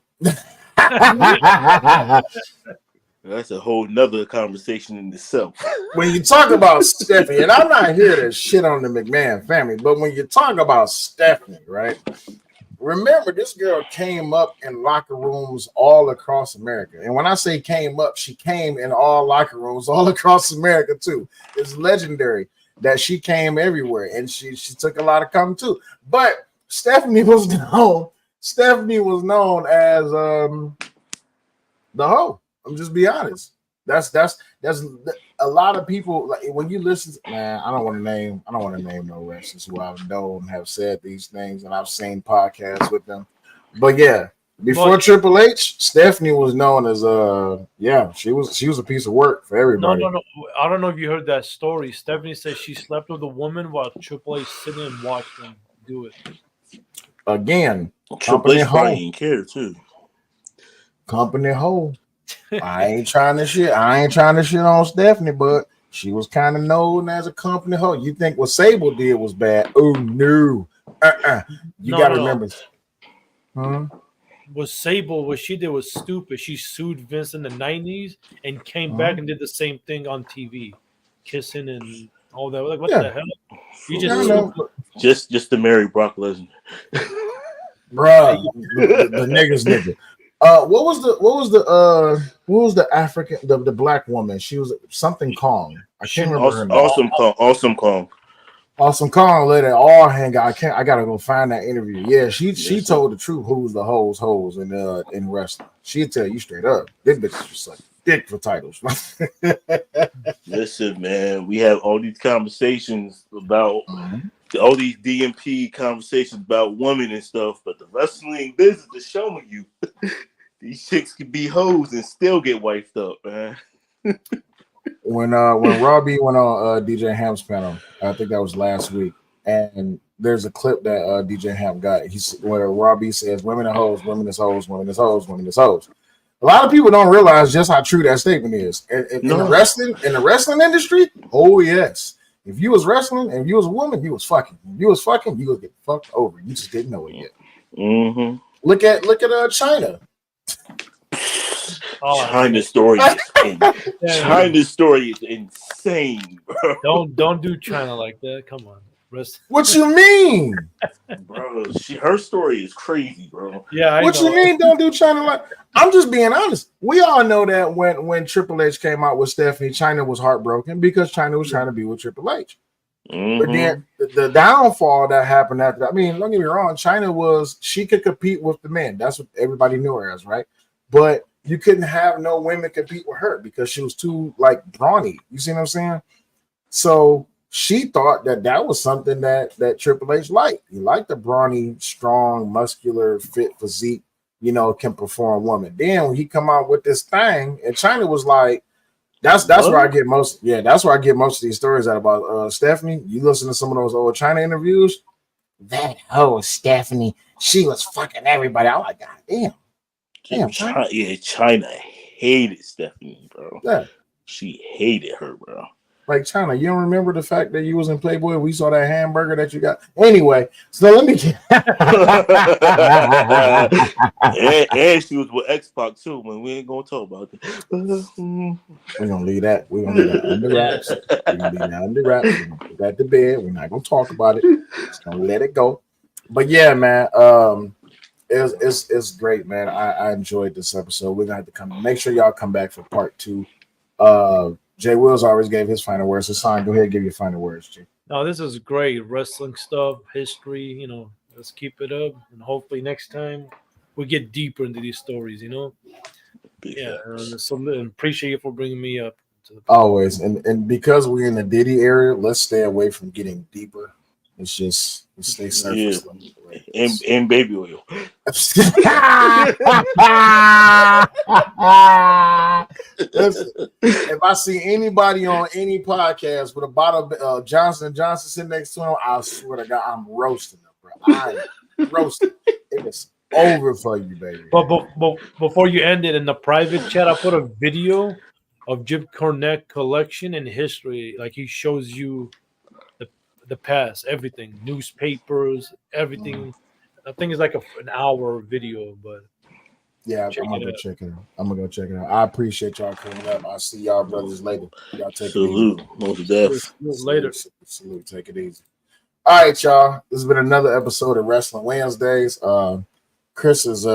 Speaker 4: that's a whole nother conversation in itself.
Speaker 1: When you talk about Stephanie, and I'm not here to shit on the McMahon family, but when you talk about Stephanie, right? Remember, this girl came up in locker rooms all across America. And when I say came up, she came in all locker rooms all across America, too. It's legendary that she came everywhere, and she took a lot of coming, too. But Stephanie was known as the hoe. I'm just be honest. That's a lot of people. Like when you listen, man, I don't want to name no wrestlers who I've known have said these things, and I've seen podcasts with them. But yeah, before Triple H, Stephanie was known as she was a piece of work for everybody.
Speaker 3: No. I don't know if you heard that story. Stephanie said she slept with a woman while Triple H sitting and watched them do it.
Speaker 1: Again,
Speaker 4: Triple H probably didn't care too.
Speaker 1: Company hoe. I ain't trying to shit on Stephanie, but she was kind of known as a company hoe. You think what Sable did was bad? Oh no, you got to remember.
Speaker 3: Was Sable, what she did was stupid. She sued Vince in the 90s and came back and did the same thing on TV, kissing and all that. Like, what the hell? You
Speaker 4: just to marry Brock Lesnar,
Speaker 1: bruh. The nigga. What was the African, the black woman? She was something Kong. I can't remember her name. Awesome Kong let it all hang out. I gotta go find that interview. Yeah, she told the truth. Who's the hoes in wrestling? She'd tell you straight up. This bitch is just like dick for titles.
Speaker 4: Listen, man, we have all these conversations about all these DMP conversations about women and stuff, but the wrestling business is showing you these chicks can be hoes and still get wifed up, man.
Speaker 1: When Robbie went on DJ Ham's panel, I think that was last week, and there's a clip that DJ Ham got. Where Robbie says, "Women are hoes, women is hoes, women is hoes, women is hoes." A lot of people don't realize just how true that statement is. In the wrestling industry, oh yes. If you was wrestling and you was a woman, you was fucking. If you was fucking, you was getting fucked over. You just didn't know it yet.
Speaker 4: Mm-hmm.
Speaker 1: Look at China.
Speaker 4: China's story is insane, bro.
Speaker 3: Don't do China like that. Come on.
Speaker 1: What you mean,
Speaker 4: bro? Her story is crazy, bro.
Speaker 3: Yeah,
Speaker 1: what you mean? Don't do China like? I'm just being honest. We all know that when Triple H came out with Stephanie, China was heartbroken because China was trying to be with Triple H. But then the downfall that happened after that. I mean, don't get me wrong. China she could compete with the men. That's what everybody knew her as, right? But you couldn't have no women compete with her because she was too like brawny. You see what I'm saying? So she thought that was something that Triple H liked. He liked the brawny, strong, muscular, fit physique, can perform woman. Then when he come out with this thing, and China was like, that's where I get most. Yeah, that's where I get most of these stories out about Stephanie. You listen to some of those old China interviews. That hoe Stephanie, she was fucking everybody. I'm like, God damn.
Speaker 4: China hated Stephanie, bro.
Speaker 1: Yeah.
Speaker 4: She hated her, bro.
Speaker 1: Like China, you don't remember the fact that you was in Playboy? We saw that hamburger that you got. Anyway, so let me
Speaker 4: and she was with X-Pac too, man. We ain't gonna talk about that.
Speaker 1: We're gonna leave that. We're gonna leave that under wraps. We're gonna leave that under wraps. We're gonna put that to bed. We're not gonna talk about it. Just gonna let it go. But yeah, man. It's great, man. I enjoyed this episode. We're gonna have to make sure y'all come back for part 2. Jay Wills always gave his final words. Hassan, go ahead and give your final words, Jay.
Speaker 3: No, this is great wrestling stuff, history. Let's keep it up, and hopefully next time we get deeper into these stories. Yeah, so appreciate you for bringing me up to the
Speaker 1: Always, and because we're in the Diddy area, let's stay away from getting deeper. Let's stay surface level.
Speaker 4: And baby oil.
Speaker 1: If I see anybody on any podcast with a bottle of Johnson & Johnson sitting next to him, I swear to God, I'm roasting them, bro. I'm roasting. It is over for you, baby.
Speaker 3: But before you end it, in the private chat, I put a video of Jim Cornette collection and history. Like he shows you the past, everything, newspapers, everything. I think it's like an hour video, but
Speaker 1: yeah, I'm gonna go check it out. I appreciate y'all coming up. I'll see y'all brothers later. Y'all take
Speaker 4: Salute.
Speaker 1: it easy.
Speaker 3: Later.
Speaker 1: Salute. Take it easy. All right, y'all. This has been another episode of Wrestling Wednesdays. Chris is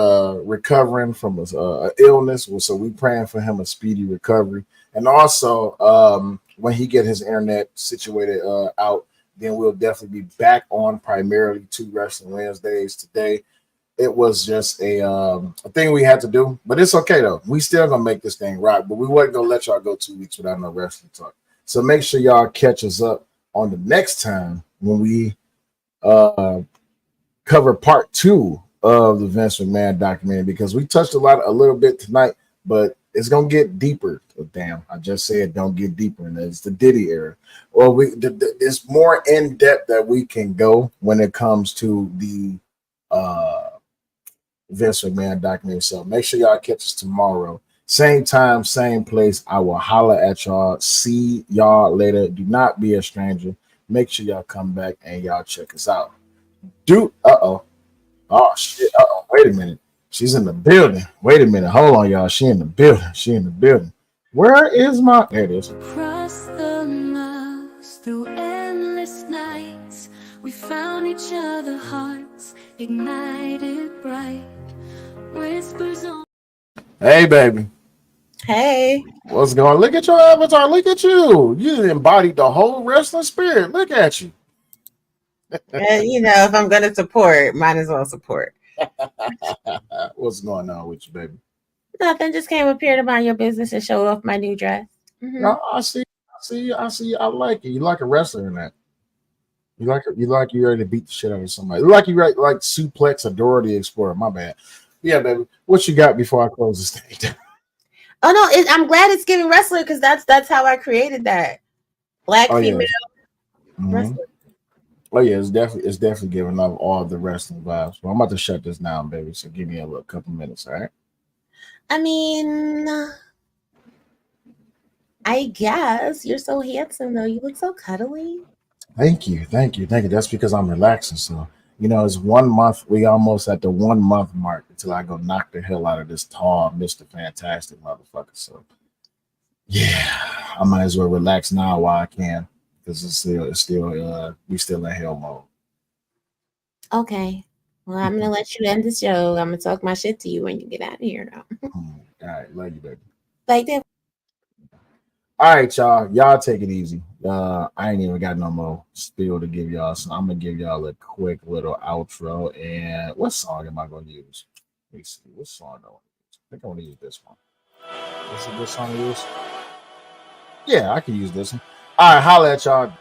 Speaker 1: recovering from his illness, so we praying for him a speedy recovery. And also, when he get his internet situated out, then we'll definitely be back on primarily to Wrestling Wednesdays. Today, it was just a thing we had to do, but it's okay though. We still gonna make this thing rock, but we wasn't gonna let y'all go 2 weeks without no wrestling talk. So make sure y'all catch us up on the next time when we cover part 2 of the Vince McMahon documentary, because we touched a little bit tonight, but it's gonna get deeper. Oh, damn, I just said don't get deeper, and it's the Diddy era. Well, it's more in depth that we can go when it comes to the Vince McMahon documentary. So make sure y'all catch us tomorrow, same time, same place. I will holler at y'all. See y'all later. Do not be a stranger. Make sure y'all come back and y'all check us out. Oh shit. Wait a minute. She's in the building. Wait a minute. Hold on, y'all. She in the building. Where is my? There it is.
Speaker 7: Across the miles, through endless nights, we found each other, hearts ignited bright. Whispers on.
Speaker 1: Hey, baby.
Speaker 8: Hey.
Speaker 1: What's going on? Look at your avatar. Look at you. You embodied the whole wrestling spirit. Look at you.
Speaker 8: If I'm going to support, might as well support.
Speaker 1: What's going on with you, baby?
Speaker 8: Nothing. Just came up here to mind your business and show off my new dress. Mm-hmm.
Speaker 1: No, I see. I like it. You like a wrestler in that. You like you ready to beat the shit out of somebody. You like suplex a Dora the Explorer. My bad. Yeah, baby. What you got before I close this thing?
Speaker 8: Oh no, I'm glad it's giving wrestler, because that's how I created that. Black female wrestler.
Speaker 1: Oh yeah, it's definitely giving off all the wrestling vibes. Well, I'm about to shut this down, baby. So give me a little couple minutes, all right?
Speaker 8: I mean, I guess you're so handsome though. You look so cuddly.
Speaker 1: Thank you. That's because I'm relaxing. So it's 1 month. We almost at the 1 month mark until I go knock the hell out of this tall Mr. Fantastic motherfucker. So yeah, I might as well relax now while I can, because we still in hell mode.
Speaker 8: Okay. Well, I'm gonna let you end the show. I'm gonna talk my shit to you when you get out of here now.
Speaker 1: All right, love you, baby.
Speaker 8: Like that.
Speaker 1: All right, y'all. Y'all take it easy. I ain't even got no more spiel to give y'all, so I'm gonna give y'all a quick little outro. And what song am I gonna use? Let me see. What song do I want to use? I think I want to use this one. Is it this song to use? Yeah, I can use this one. All right, holla at y'all.